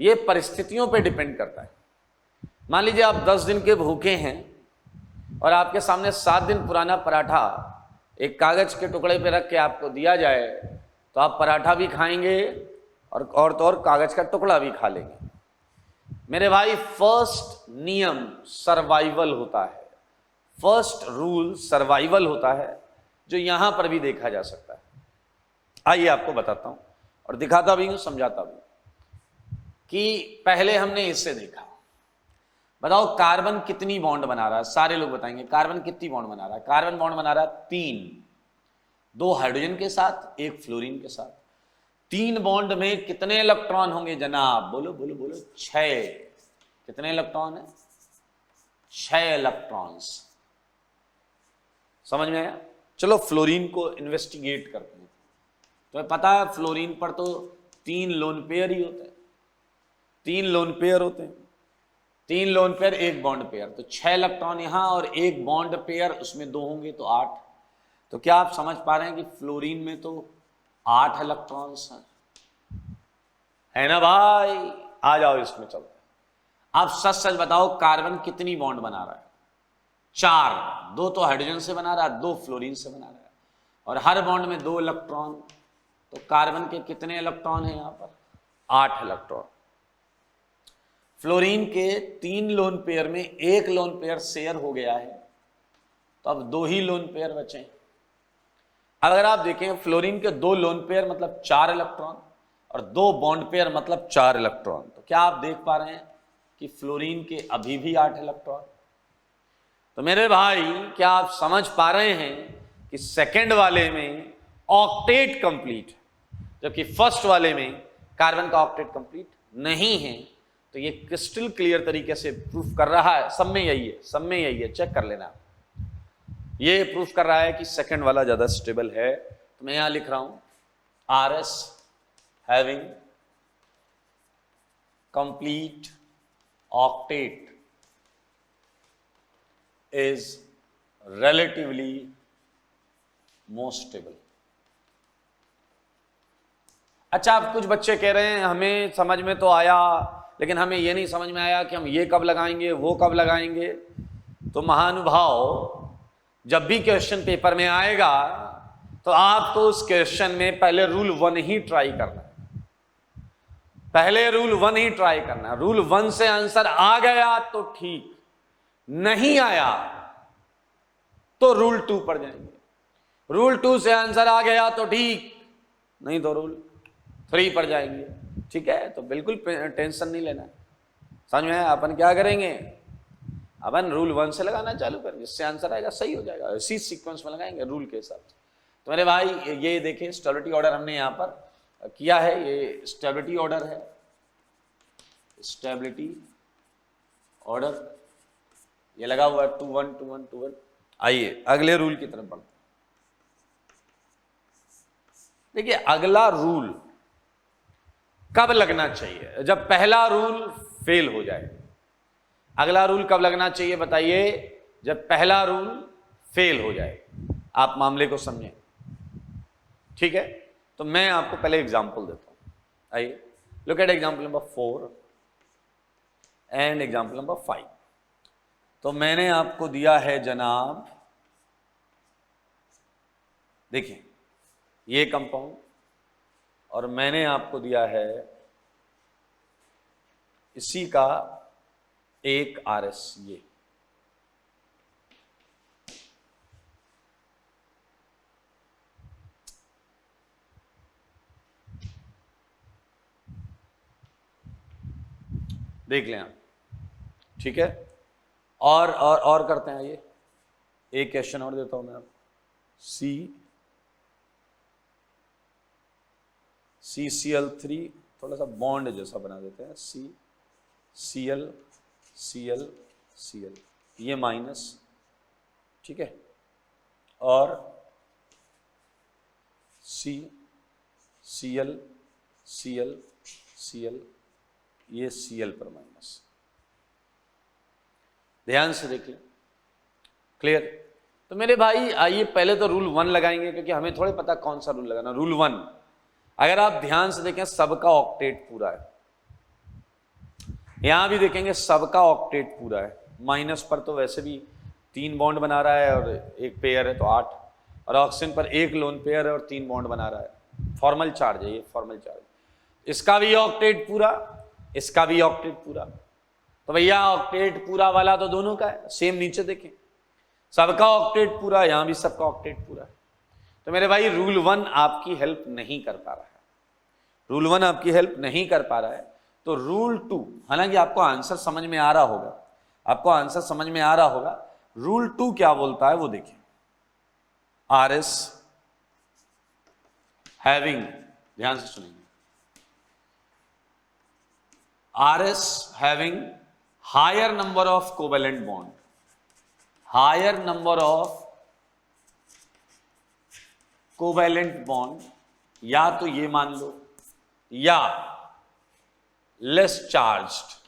ये परिस्थितियों पे डिपेंड करता है। मान लीजिए आप 10 दिन के भूखे हैं और आपके सामने 7 दिन पुराना पराठा एक कागज के टुकड़े पे रख के आपको दिया जाए, तो आप पराठा भी खाएंगे और तो और कागज का टुकड़ा भी खा लेंगे। मेरे भाई, फर्स्ट नियम सर्वाइवल होता है, फर्स्ट रूल सर्वाइवल होता है, जो यहां पर भी देखा जा सकता है। आइए आपको बताता हूं और दिखाता भी हूं, समझाता भी कि पहले हमने इससे देखा। बताओ कार्बन कितनी बॉन्ड बना रहा है? सारे लोग बताएंगे कार्बन कितनी बॉन्ड बना रहा है। कार्बन बॉन्ड बना रहा है 3, 2 हाइड्रोजन के साथ, 1 फ्लोरीन के साथ। 3 बॉन्ड में कितने इलेक्ट्रॉन होंगे जनाब? बोलो बोलो बोलो। 6। कितने इलेक्ट्रॉन है? 6 इलेक्ट्रॉन्स। समझ में आया? चलो फ्लोरीन को इन्वेस्टिगेट करते हैं। तो पता है फ्लोरीन पर तो 3 लोन पेयर ही होते हैं, 3 लोन पेयर होते हैं, 3 लोन पेयर 1 बॉन्ड पेयर। तो 6 इलेक्ट्रॉन यहां और 1 बॉन्ड पेयर, उसमें 2 होंगे तो 8। तो क्या आप समझ पा रहे हैं कि फ्लोरीन में तो 8 इलेक्ट्रॉन्स हैं, है ना भाई? आ जाओ इसमें चलते हैं। आप सच सच बताओ, कार्बन कितनी बॉन्ड बना रहा है? 4। 2 तो हाइड्रोजन से बना रहा है, 2 फ्लोरीन से बना रहा है, और हर बॉन्ड में 2 इलेक्ट्रॉन। तो कार्बन के कितने इलेक्ट्रॉन हैं यहां पर? 8 इलेक्ट्रॉन। फ्लोरीन के 3 लोन पेयर में 1 लोन पेयर शेयर हो गया है, तो अब 2 ही लोन पेयर बचे। अगर आप देखें, फ्लोरीन के 2 लोन पेयर मतलब 4 इलेक्ट्रॉन और 2 बॉन्ड पेयर मतलब 4 इलेक्ट्रॉन। तो क्या आप देख पा रहे हैं कि फ्लोरीन के अभी भी 8 इलेक्ट्रॉन? तो मेरे भाई, क्या आप समझ पा रहे हैं कि सेकंड वाले में ऑक्टेट कंप्लीट, जबकि फर्स्ट वाले में कार्बन का ऑक्टेट कंप्लीट नहीं है? तो ये क्रिस्टल क्लियर तरीके से प्रूफ कर रहा है, सब में यही है, सब में यही है, चेक कर लेना। ये प्रूफ कर रहा है कि सेकंड वाला ज्यादा स्टेबल है। तो मैं यहां लिख रहा हूं, RS having complete octet is relatively more stable। अच्छा, अब कुछ बच्चे कह रहे हैं हमें समझ में तो आया, लेकिन हमें यह नहीं समझ में आया कि हम ये कब लगाएंगे, वो कब लगाएंगे। तो महानुभाव, जब भी क्वेश्चन पेपर में आएगा तो आपको उस क्वेश्चन में पहले रूल 1 ही ट्राई करना है, पहले रूल 1 ही ट्राई करना है। रूल 1 से आंसर आ गया तो ठीक, नहीं आया तो रूल 2 पर जाएंगे। रूल 2 से आंसर आ गया तो ठीक, नहीं तो रूल 3 पर जाएंगे, ठीक है। तो बिल्कुल टेंशन नहीं लेना। समझ में आया? अपन क्या करेंगे, अपन रूल 1 से लगाना चालू करेंगे, जिससे आंसर आएगा सही हो जाएगा, इसी सीक्वेंस में लगाएंगे रूल के हिसाब से। तो मेरे भाई, ये देखें स्टेबिलिटी ऑर्डर हमने यहां पर किया है, ये स्टेबिलिटी ऑर्डर है, स्टेबिलिटी ऑर्डर ये लगा हुआ है 2 1 2 1 2 1। आइए अगले रूल की तरफ बढ़ते। देखिए, अगला रूल कब लगना चाहिए? जब पहला रूल फेल हो जाए। अगला रूल कब लगना चाहिए बताइए? जब पहला रूल फेल हो जाए। आप मामले को समझें, ठीक है। तो मैं आपको पहले एग्जांपल देता हूं। आइए, look at example number 4 and example number 5। तो मैंने आपको दिया है जनाब, देखिए ये कंपाउंड, और मैंने आपको दिया है इसी का एक RS, ये देख लें आप, ठीक है। और करते हैं, ये एक क्वेश्चन और देता हूं मैं आपको। CCl3 थोड़ा सा बॉन्ड जैसा बना देते हैं, CCl Cl Cl, ये माइनस, ठीक है, और Cl Cl Cl, ये Cl पर माइनस। ध्यान से देखिए, क्लियर। तो मेरे भाई आइए पहले तो रूल 1 लगाएंगे, क्योंकि हमें थोड़े पता कौन सा रूल लगाना। रूल 1, अगर आप ध्यान से देखें सबका ऑक्टेट पूरा है, यहां भी देखेंगे सबका ऑक्टेट पूरा है। माइनस पर तो वैसे भी 3 बॉन्ड बना रहा है और एक पेयर है तो 8, और ऑक्सीजन पर एक लोन पेयर है और 3 बॉन्ड बना रहा है। फॉर्मल चार्ज है ये, फॉर्मल चार्ज। इसका भी ऑक्टेट पूरा, इसका भी ऑक्टेट पूरा। तो भैया ऑक्टेट पूरा वाला तो दोनों का है, सेम। नीचे देखें सबका ऑक्टेट पूरा, यहां भी सबका ऑक्टेट पूरा है। तो मेरे भाई रूल 1 आपकी हेल्प नहीं कर पा रहा है, रूल 1 आपकी हेल्प नहीं कर पा रहा है। तो रूल 2, हालांकि आपको आंसर समझ में आ रहा होगा, आपको आंसर समझ में आ रहा होगा। रूल 2 क्या बोलता है वो देखिए। RS हैविंग, ध्यान से सुनिए, RS having higher number of covalent bond, higher number of covalent bond, या तो ये मान लो, या less charged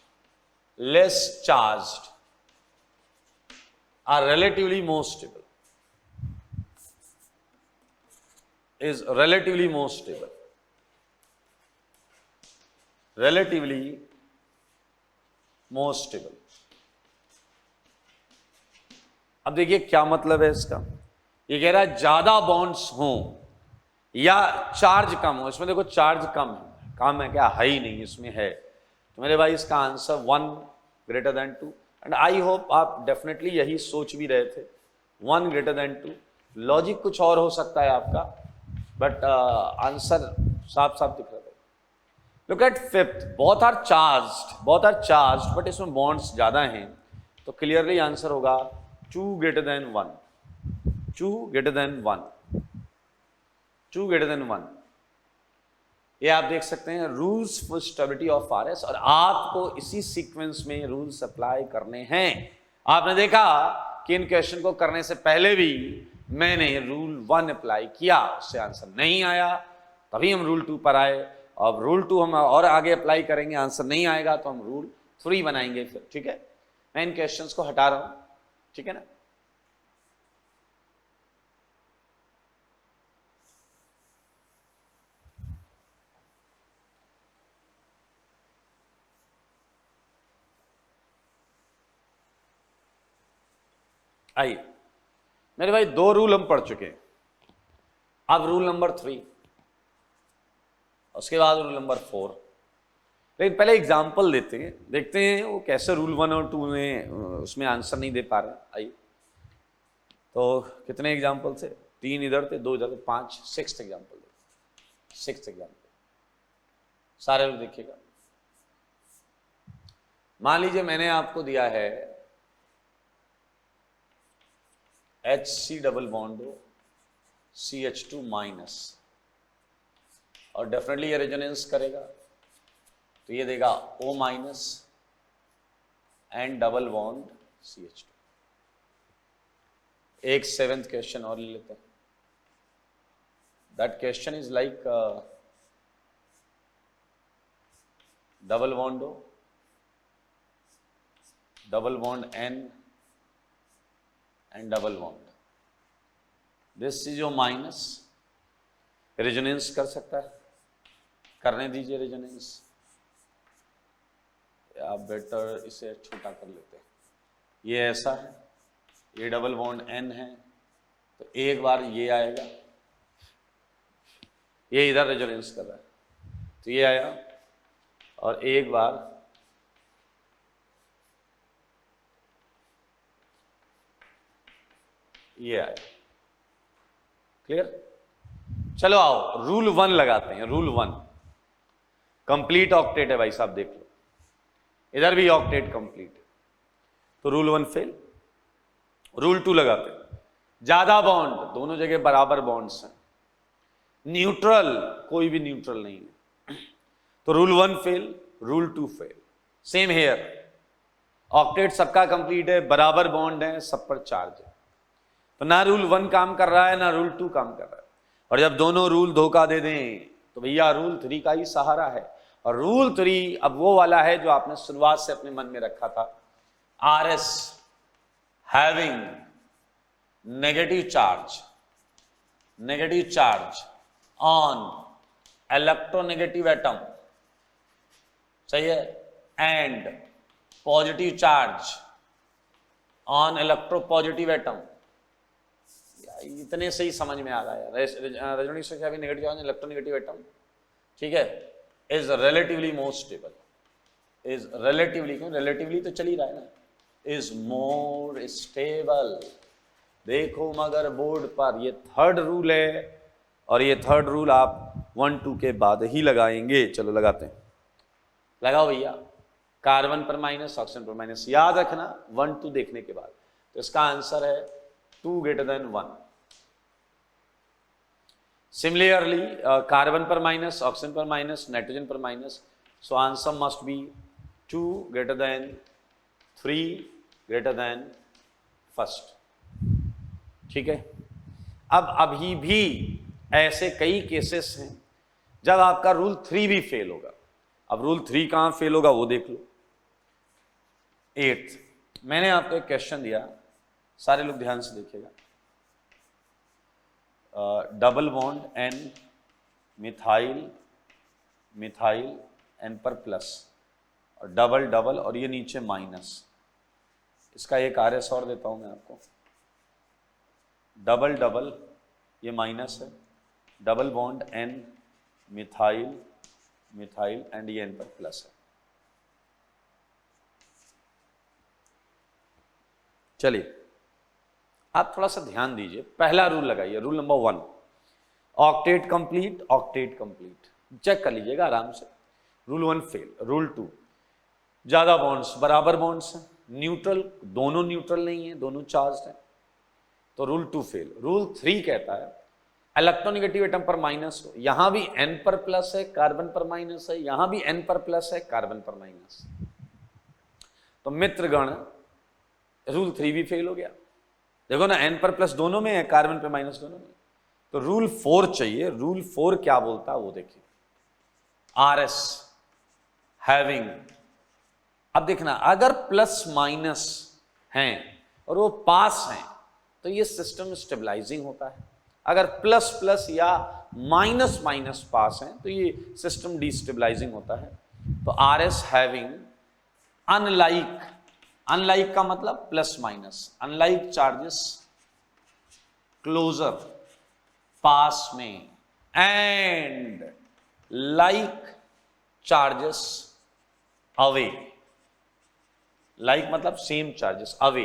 are relatively more stable, is relatively more stable, relatively more stable। अब देखिए क्या मतलब है इसका, ये कह रहा है ज्यादा बॉन्ड्स हों या चार्ज कम हो। इसमें देखो चार्ज कम है क्या, है ही नहीं, इसमें है। तो मेरे भाई इसका answer 1 greater than 2, and I hope आप डेफिनेटली यही सोच भी रहे थे, 1 ग्रेटर देन 2। लॉजिक कुछ और हो सकता है आपका, बट आंसर साफ साफ दिख रहा है। Look at 5th, both are charged, but इसमें बॉन्ड्स ज्यादा हैं, तो क्लियरली आंसर होगा 2 greater than 1, 2 greater than 1, 2 greater than 1। ये आप देख सकते हैं rules for stability of RS, और आपको इसी सीक्वेंस में रूल्स अप्लाई करने हैं। आपने देखा कि इन क्वेश्चन को करने से पहले भी मैंने रूल 1 अप्लाई किया, उससे आंसर नहीं आया, तभी हम रूल 2 पर आए। अब रूल 2 हम और आगे अप्लाई करेंगे, आंसर नहीं आएगा तो हम रूल 3 बनाएंगे फिर, ठीक है। मैं इन क्वेश्चंस को हटा रहा हूं, ठीक है ना। आइए मेरे भाई 2 रूल हम पढ़ चुके हैं, अब रूल नंबर 3, उसके बाद रूल नंबर 4। लेकिन पहले एग्जाम्पल लेते हैं, देखते हैं वो कैसे रूल 1 और 2 में उसमें आंसर नहीं दे पा रहे। आइए, तो कितने एग्जाम्पल थे, 3 इधर थे, 2 इधर थे, 5, 6th एग्जाम्पल, 6th एग्जाम्पल सारे लोग देखिएगा। मान लीजिए मैंने आपको दिया है HC double bond CH2 minus, और डेफिनेटली ये रेजोनेंस करेगा, तो ये देगा O minus and double bond CH2। एक 7th क्वेश्चन और ले लेते हैं। That question is like double bond O, double bond N and double bond, this is O minus. Resonance कर सकता है, करने दीजिए रेजोनेंस। या बेटर इसे छोटा कर लेते हैं, ये ऐसा है, ये डबल बॉन्ड N है, तो एक बार ये आएगा, ये इधर रेजोनेंस कर रहा है, तो ये आया, और एक बार ये आया। क्लियर? चलो आओ रूल 1 लगाते हैं। रूल 1 कंप्लीट ऑक्टेट है भाई साहब, देख लो इधर भी ऑक्टेट कंप्लीट है, तो रूल 1 फेल। रूल 2 लगाते हैं, ज्यादा बॉन्ड, दोनों जगह बराबर बॉन्ड्स हैं, न्यूट्रल, कोई भी न्यूट्रल नहीं है, तो rule 1 fail, rule 2 fail. Same here, octet सबका कंप्लीट है, बराबर बॉन्ड है, सब पर चार्ज है, तो ना रूल 1 काम कर रहा है ना रूल 2 काम कर रहा है। और जब दोनों रूल धोखा दे दें तो भैया रूल 3 का ही सहारा है। और रूल 3 अब वो वाला है जो आपने शुरुआत से अपने मन में रखा था, RS having negative charge on electronegative atom, सही है, and positive charge on electropositive atom. इतने से ही समझ में आ रहा है, रेजोनेंस से क्या भी नेगेटिव चार्ज इलेक्ट्रोनेगेटिव एटम, ठीक है, is relatively more stable, is relatively, क्यों रिलेटिवली तो चल ही रहा है ना, इज मोर स्टेबल। देखो मगर बोर्ड पर ये थर्ड रूल है, और ये थर्ड रूल आप 1 2 के बाद ही लगाएंगे। चलो लगाते हैं, लगाओ भैया, कार्बन पर माइनस, ऑक्सीजन पर माइनस, याद रखना 1 2 देखने के बाद, तो इसका आंसर है 2 > 1। Similarly, carbon per minus, oxygen per minus, nitrogen per minus. So answer must be 2 > 3 > first. ठीक है? अब अभी भी ऐसे कई केसेस हैं जब आपका रूल 3 भी फेल होगा। अब रूल 3 कहां फेल होगा वो देख लो। 8th, मैंने आपको एक क्वेश्चन दिया, सारे लोग ध्यान से देखिएगा। Double bond N methyl N पर प्लस, और डबल डबल, और ये नीचे माइनस। इसका एक RS और देता हूं मैं आपको। डबल डबल ये माइनस है, double bond N methyl and ये N पर प्लस है। चलिए आप थोड़ा सा ध्यान दीजिए, पहला रूल लगाइए, rule number 1, octet complete, check कर लीजिएगा आराम से। Rule 1 fail. रूल 2, ज्यादा बॉन्ड्स, बराबर बॉन्ड्स हैं, न्यूट्रल, दोनों न्यूट्रल नहीं है, दोनों चार्ज है, तो रूल 2 फेल। रूल 3 कहता है इलेक्ट्रोनेगेटिव एटम पर माइनस हो, यहां भी N पर प्लस है, कार्बन पर माइनस है, यहां भी N पर प्लस है, कार्बन पर माइनस। तो मित्रगण रूल 3 भी फेल हो गया। देखो ना, N पर प्लस दोनों में है, कार्बन पे माइनस दोनों में, तो रूल 4 चाहिए। रूल 4 क्या बोलता है वो देखिए, RS हैविंग, अब देखना अगर प्लस माइनस हैं और वो पास हैं तो ये सिस्टम स्टेबलाइजिंग होता है, अगर प्लस प्लस या माइनस माइनस पास हैं तो ये सिस्टम डिस्टेबलाइजिंग होता है। तो RS हैविंग अनलाइक का मतलब plus minus, unlike charges closer पास में, and like charges away, like मतलब same charges, away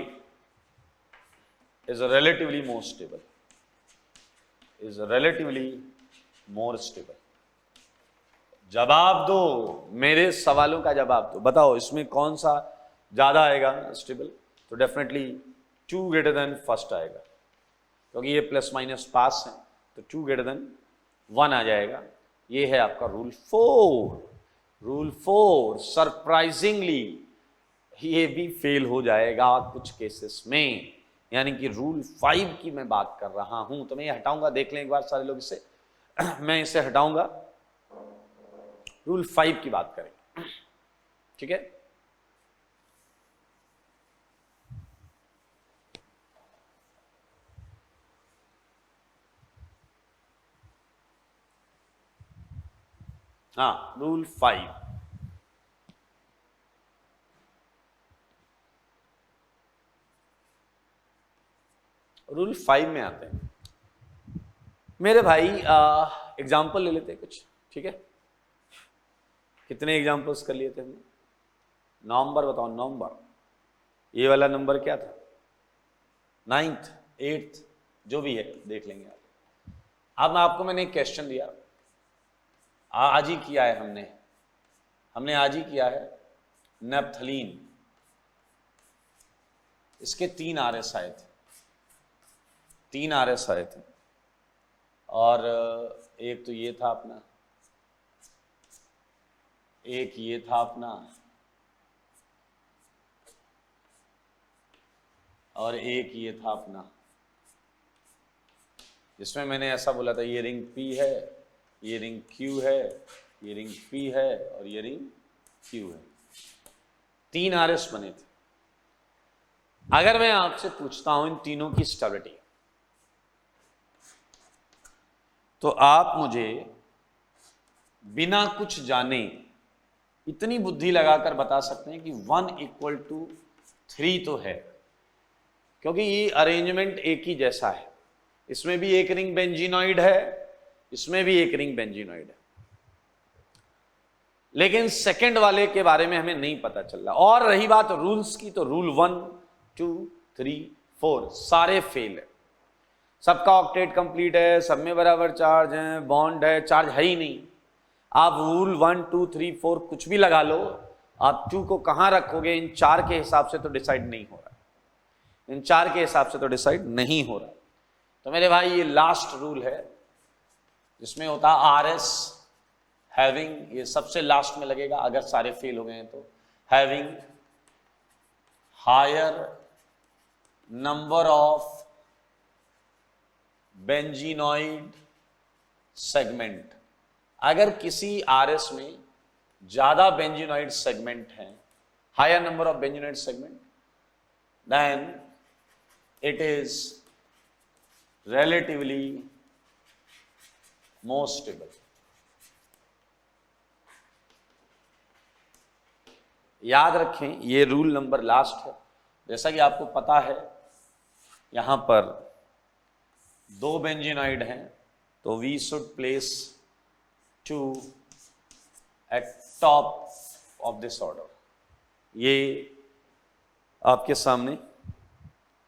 is relatively more stable, जवाब दो, मेरे सवालों का जवाब दो, बताओ इसमें कौन सा ज्यादा आएगा स्टेबल? तो डेफिनेटली 2 > फर्स्ट आएगा, क्योंकि ये प्लस माइनस पास है, तो 2 > 1 आ जाएगा। ये है आपका रूल 4। रूल 4 सरप्राइजिंगली ये भी फेल हो जाएगा कुछ केसेस में, यानी कि रूल 5 की मैं बात कर रहा हूं। तो मैं ये हटाऊंगा, देख लें एक बार सारे लोग इसे मैं इसे हटाऊंगा, रूल 5 की बात करेंगे, ठीक है? हाँ, रूल 5, रूल 5 में आते हैं मेरे भाई। एग्जाम्पल ले लेते हैं कुछ, ठीक है। कितने एग्जाम्पल्स कर लिए थे हमने? नवंबर बताओ, नवंबर। ये वाला नंबर क्या था? 9th 8th जो भी है देख लेंगे आप। अब आपको मैंने एक क्वेश्चन दिया, आज ही किया है हमने आज ही किया है। नेप्थलीन, इसके 3 RS आए थे, 3 RS आए थे। और एक तो ये था अपना, एक ये था अपना, और एक ये था अपना, जिसमें मैंने ऐसा बोला था ये रिंग P है, ये रिंग Q है, ये रिंग P है और ये रिंग Q है। 3 RS बने थे। अगर मैं आपसे पूछता हूं इन तीनों की स्टेबिलिटी, तो आप मुझे बिना कुछ जाने इतनी बुद्धि लगाकर बता सकते हैं कि 1 = 3 तो है, क्योंकि ये अरेंजमेंट एक ही जैसा है। इसमें भी एक रिंग बेंजीनॉइड है, इसमें भी एक रिंग बेंजीनॉइड है, लेकिन सेकंड वाले के बारे में हमें नहीं पता चल रहा। और रही बात रूल्स की, तो रूल 1 2 3 4 सारे फेल है। सबका ऑक्टेट कंप्लीट है, सब में बराबर चार्ज है, बॉन्ड है, चार्ज है ही नहीं। आप रूल 1 2 3 4 कुछ भी लगा लो, आप 2 को कहां रखोगे इन 4 के हिसाब से तो डिसाइड नहीं हो रहा, इन 4 के हिसाब से तो डिसाइड नहीं हो रहा। तो मेरे भाई ये लास्ट रूल है जिसमें होता RS हैविंग, ये सबसे लास्ट में लगेगा अगर सारे फेल हो गए हैं तो, having higher number of benzenoid segment. अगर किसी RS में ज्यादा बेंजीनॉइड सेगमेंट हैं, higher number of benzenoid segment, then it is relatively more stable। याद रखें ये रूल नंबर लास्ट है। जैसा कि आपको पता है यहां पर 2 बेंजीनॉइड हैं, तो we should place 2 at top of this order. ये आपके सामने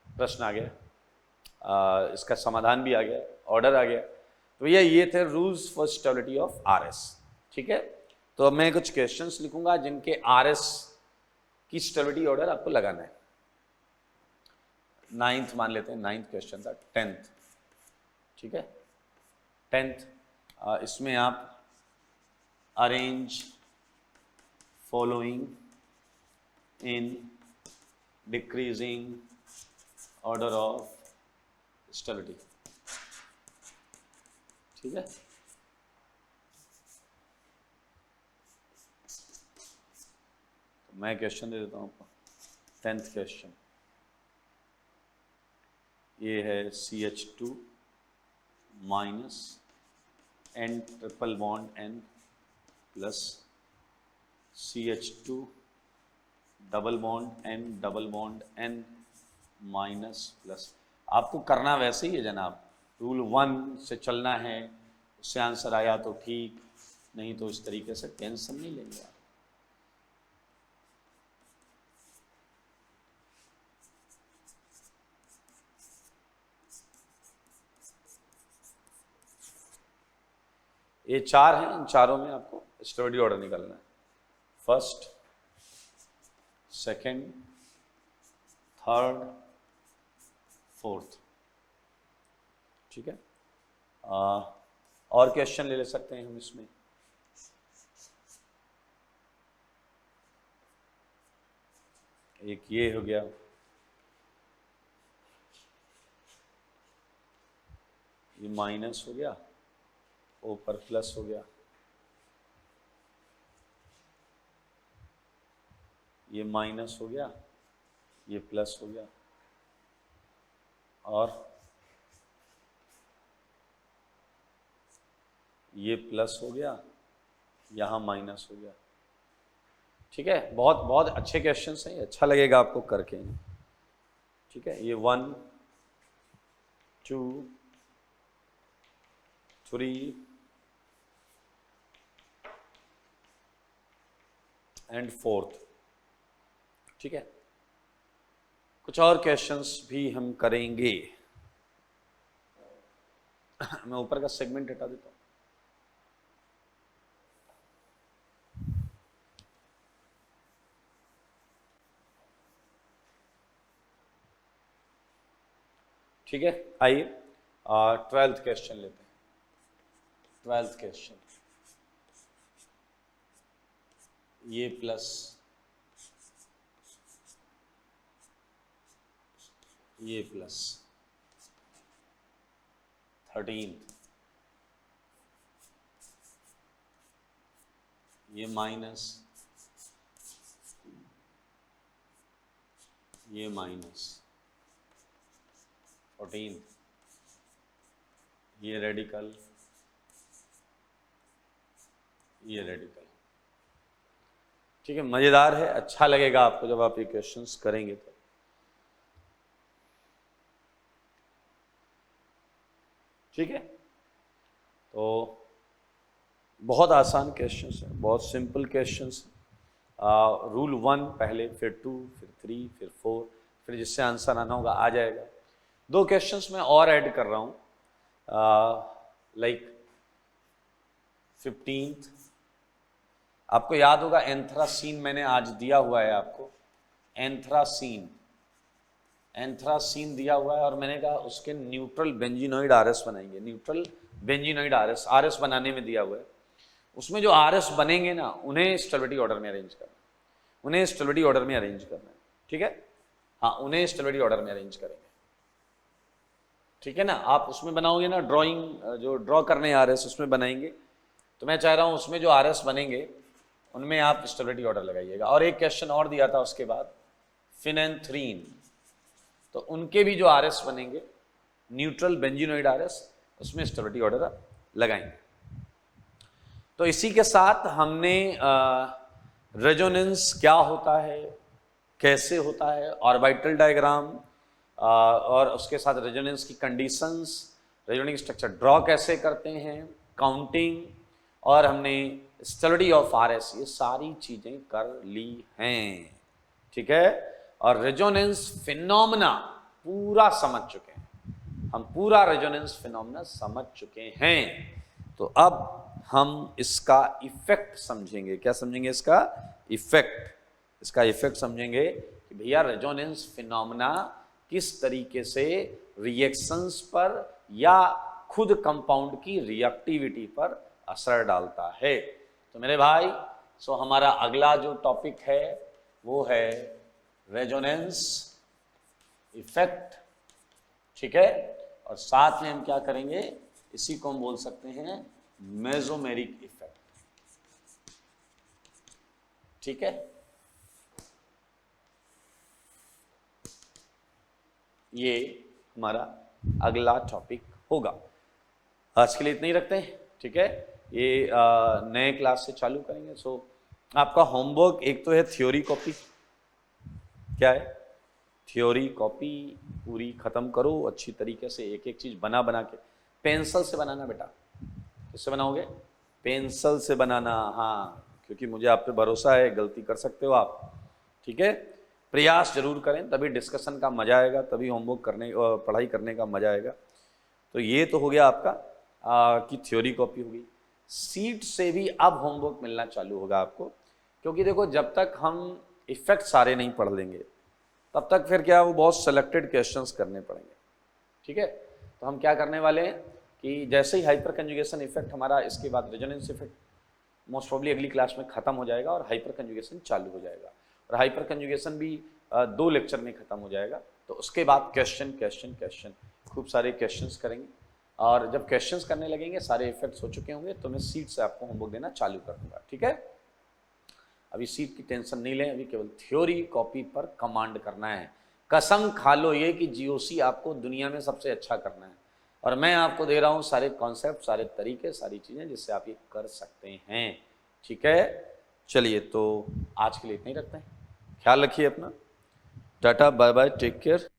प्रश्न आ गया, इसका समाधान भी आ गया, ऑर्डर आ गया। तो भैया ये थे rules for stability of RS, ठीक है। तो अब मैं कुछ क्वेश्चंस लिखूंगा जिनके RS की स्टेबिलिटी ऑर्डर आपको लगाना है। 9th मान लेते हैं, 9th क्वेश्चन था, 10th, ठीक है। 10th, इसमें आप arrange following in decreasing order of stability, ठीक है। तो मैं क्वेश्चन दे देता हूं आपको। 10th क्वेश्चन ये है CH2 minus N triple bond N plus CH2 double bond N double bond N minus plus. आपको करना वैसे ही है जनाब, रूल 1 से चलना है, उससे आंसर आया तो ठीक, नहीं तो इस तरीके से टेंशन नहीं लेंगे आप। ये 4 हैं, इन चारों में आपको स्टेबिलिटी ऑर्डर निकालना है। फर्स्ट, सेकंड, थर्ड, फोर्थ, ठीक है। और क्वेश्चन ले सकते हैं हम इसमें। एक ये हो गया, ये माइनस हो गया, ऊपर प्लस हो गया, ये माइनस हो गया, ये प्लस हो गया, और ये प्लस हो गया, यहाँ माइनस हो गया, ठीक है। बहुत बहुत अच्छे क्वेश्चंस हैं, अच्छा लगेगा आपको करके, ठीक है। ये 1 2 3 एंड 4th। ठीक है, कुछ और क्वेश्चंस भी हम करेंगे। मैं ऊपर का सेगमेंट हटा देता हूं। ठीक है, आइए 12th क्वेश्चन लेते हैं। 12th क्वेश्चन, ये प्लस ये प्लस 13, ये माइनस ये माइनस 14, ये रेडिकल ये रेडिकल। ठीक है, मजेदार है, अच्छा लगेगा आपको जब आप ये क्वेश्चंस करेंगे तो। ठीक है, तो बहुत आसान क्वेश्चंस है, बहुत सिंपल क्वेश्चंस है। रूल 1 पहले, फिर 2, फिर 3, फिर 4, फिर जिससे आंसर आना होगा आ जाएगा। 2 क्वेश्चंस मैं और ऐड कर रहा हूँ, लाइक 15th। आपको याद होगा एंथ्रासीन मैंने आज दिया हुआ है आपको, एंथ्रासीन दिया हुआ है, और मैंने कहा उसके न्यूट्रल बेंजीनोइड आरएस बनाएंगे। न्यूट्रल बेंजीनोइड आरएस बनाने में दिया हुआ है। उसमें जो आरएस बनेंगे ना, उन्हें स्टेबिलिटी ऑर्डर में अरेंज करना है, ठीक है। हाँ, उन्हें स्टेबिलिटी ऑर्डर में अरेंज करेंगे, ठीक है ना। आप उसमें बनाओगे ना, ड्राइंग जो ड्रॉ करने आरएस उसमें बनाएंगे, तो मैं चाह रहा हूँ उसमें जो आरएस बनेंगे उनमें आप स्टेबिलिटी ऑर्डर लगाइएगा। और एक क्वेश्चन और दिया था उसके बाद, फिनेंथ्रीन, तो उनके भी जो आरएस बनेंगे न्यूट्रल बेंजीनोइड आरएस, उसमें स्टेबिलिटी ऑर्डर लगाएंगे। तो इसी के साथ हमने रेजोनेंस क्या होता है, कैसे होता है, ऑर्बिटल डायग्राम, और उसके साथ रेजोनेंस की कंडीशंस, रेजोनेंस स्ट्रक्चर ड्रॉ कैसे करते हैं, काउंटिंग, और हमने स्टेबिलिटी ऑफ आरएस, ये सारी चीजें कर ली हैं, ठीक है। और रेजोनेंस फिनोमेना पूरा समझ चुके हैं हम, पूरा रेजोनेंस फिनोमेना समझ चुके हैं। तो अब हम इसका इफेक्ट समझेंगे। क्या समझेंगे? इसका इफेक्ट समझेंगे कि भैया रेजोनेंस फिनोमेना किस तरीके से रिएक्शंस पर या खुद कंपाउंड की रिएक्टिविटी पर असर डालता है। तो मेरे भाई, सो हमारा अगला जो टॉपिक है वो है रेजोनेंस इफेक्ट, ठीक है। और साथ में हम क्या करेंगे, इसी को हम बोल सकते हैं मेसोमेरिक इफेक्ट, ठीक है। ये हमारा अगला टॉपिक होगा। आज के लिए इतना ही रखते हैं, ठीक है। ये नए क्लास से चालू करेंगे। सो आपका होमवर्क एक तो है थ्योरी कॉपी, क्या है, थ्योरी कॉपी पूरी खत्म करो अच्छी तरीके से, एक एक चीज बना के। पेंसिल से बनाना बेटा, किससे बनाओगे? पेंसिल से बनाना, हाँ, क्योंकि मुझे आप पे भरोसा है, गलती कर सकते हो आप, ठीक है। प्रयास जरूर करें, तभी डिस्कशन का मजा आएगा, तभी होमवर्क करने पढ़ाई करने का मजा आएगा। तो ये तो हो गया आपका कि थ्योरी कॉपी होगी। सीट से भी अब होमवर्क मिलना चालू होगा आपको, क्योंकि देखो जब तक हम इफेक्ट सारे नहीं पढ़ लेंगे तब तक फिर क्या, वो बहुत सेलेक्टेड क्वेश्चंस करने पड़ेंगे, ठीक है। तो हम क्या करने वाले हैं कि जैसे ही हाइपर कंजुगेशन इफेक्ट हमारा, इसके बाद रेजोनेंस इफेक्ट मोस्ट प्रोबेबली अगली क्लास में खत्म हो जाएगा और हाइपर कंजुगेशन चालू हो जाएगा। और हाइपर कंजुगेशन भी 2 लेक्चर में खत्म हो जाएगा। तो उसके बाद क्वेश्चन खूब सारे क्वेश्चंस करेंगे, और जब क्वेश्चंस करने लगेंगे, सारे इफेक्ट्स हो चुके होंगे, तो मैं सीट से आपको होमवर्क देना चालू कर दूंगा, ठीक है। अभी सीट की टेंशन नहीं लें, अभी केवल थ्योरी कॉपी पर कमांड करना है। कसम खा लो ये कि जीओसी आपको दुनिया में सबसे अच्छा करना है, और मैं आपको दे रहा हूँ सारे कॉन्सेप्ट, सारे तरीके, सारी चीज़ें जिससे आप ये कर सकते हैं, ठीक है। चलिए, तो आज के लिए इतना ही रखते हैं। ख्याल रखिए अपना। Tata, bye bye, take care.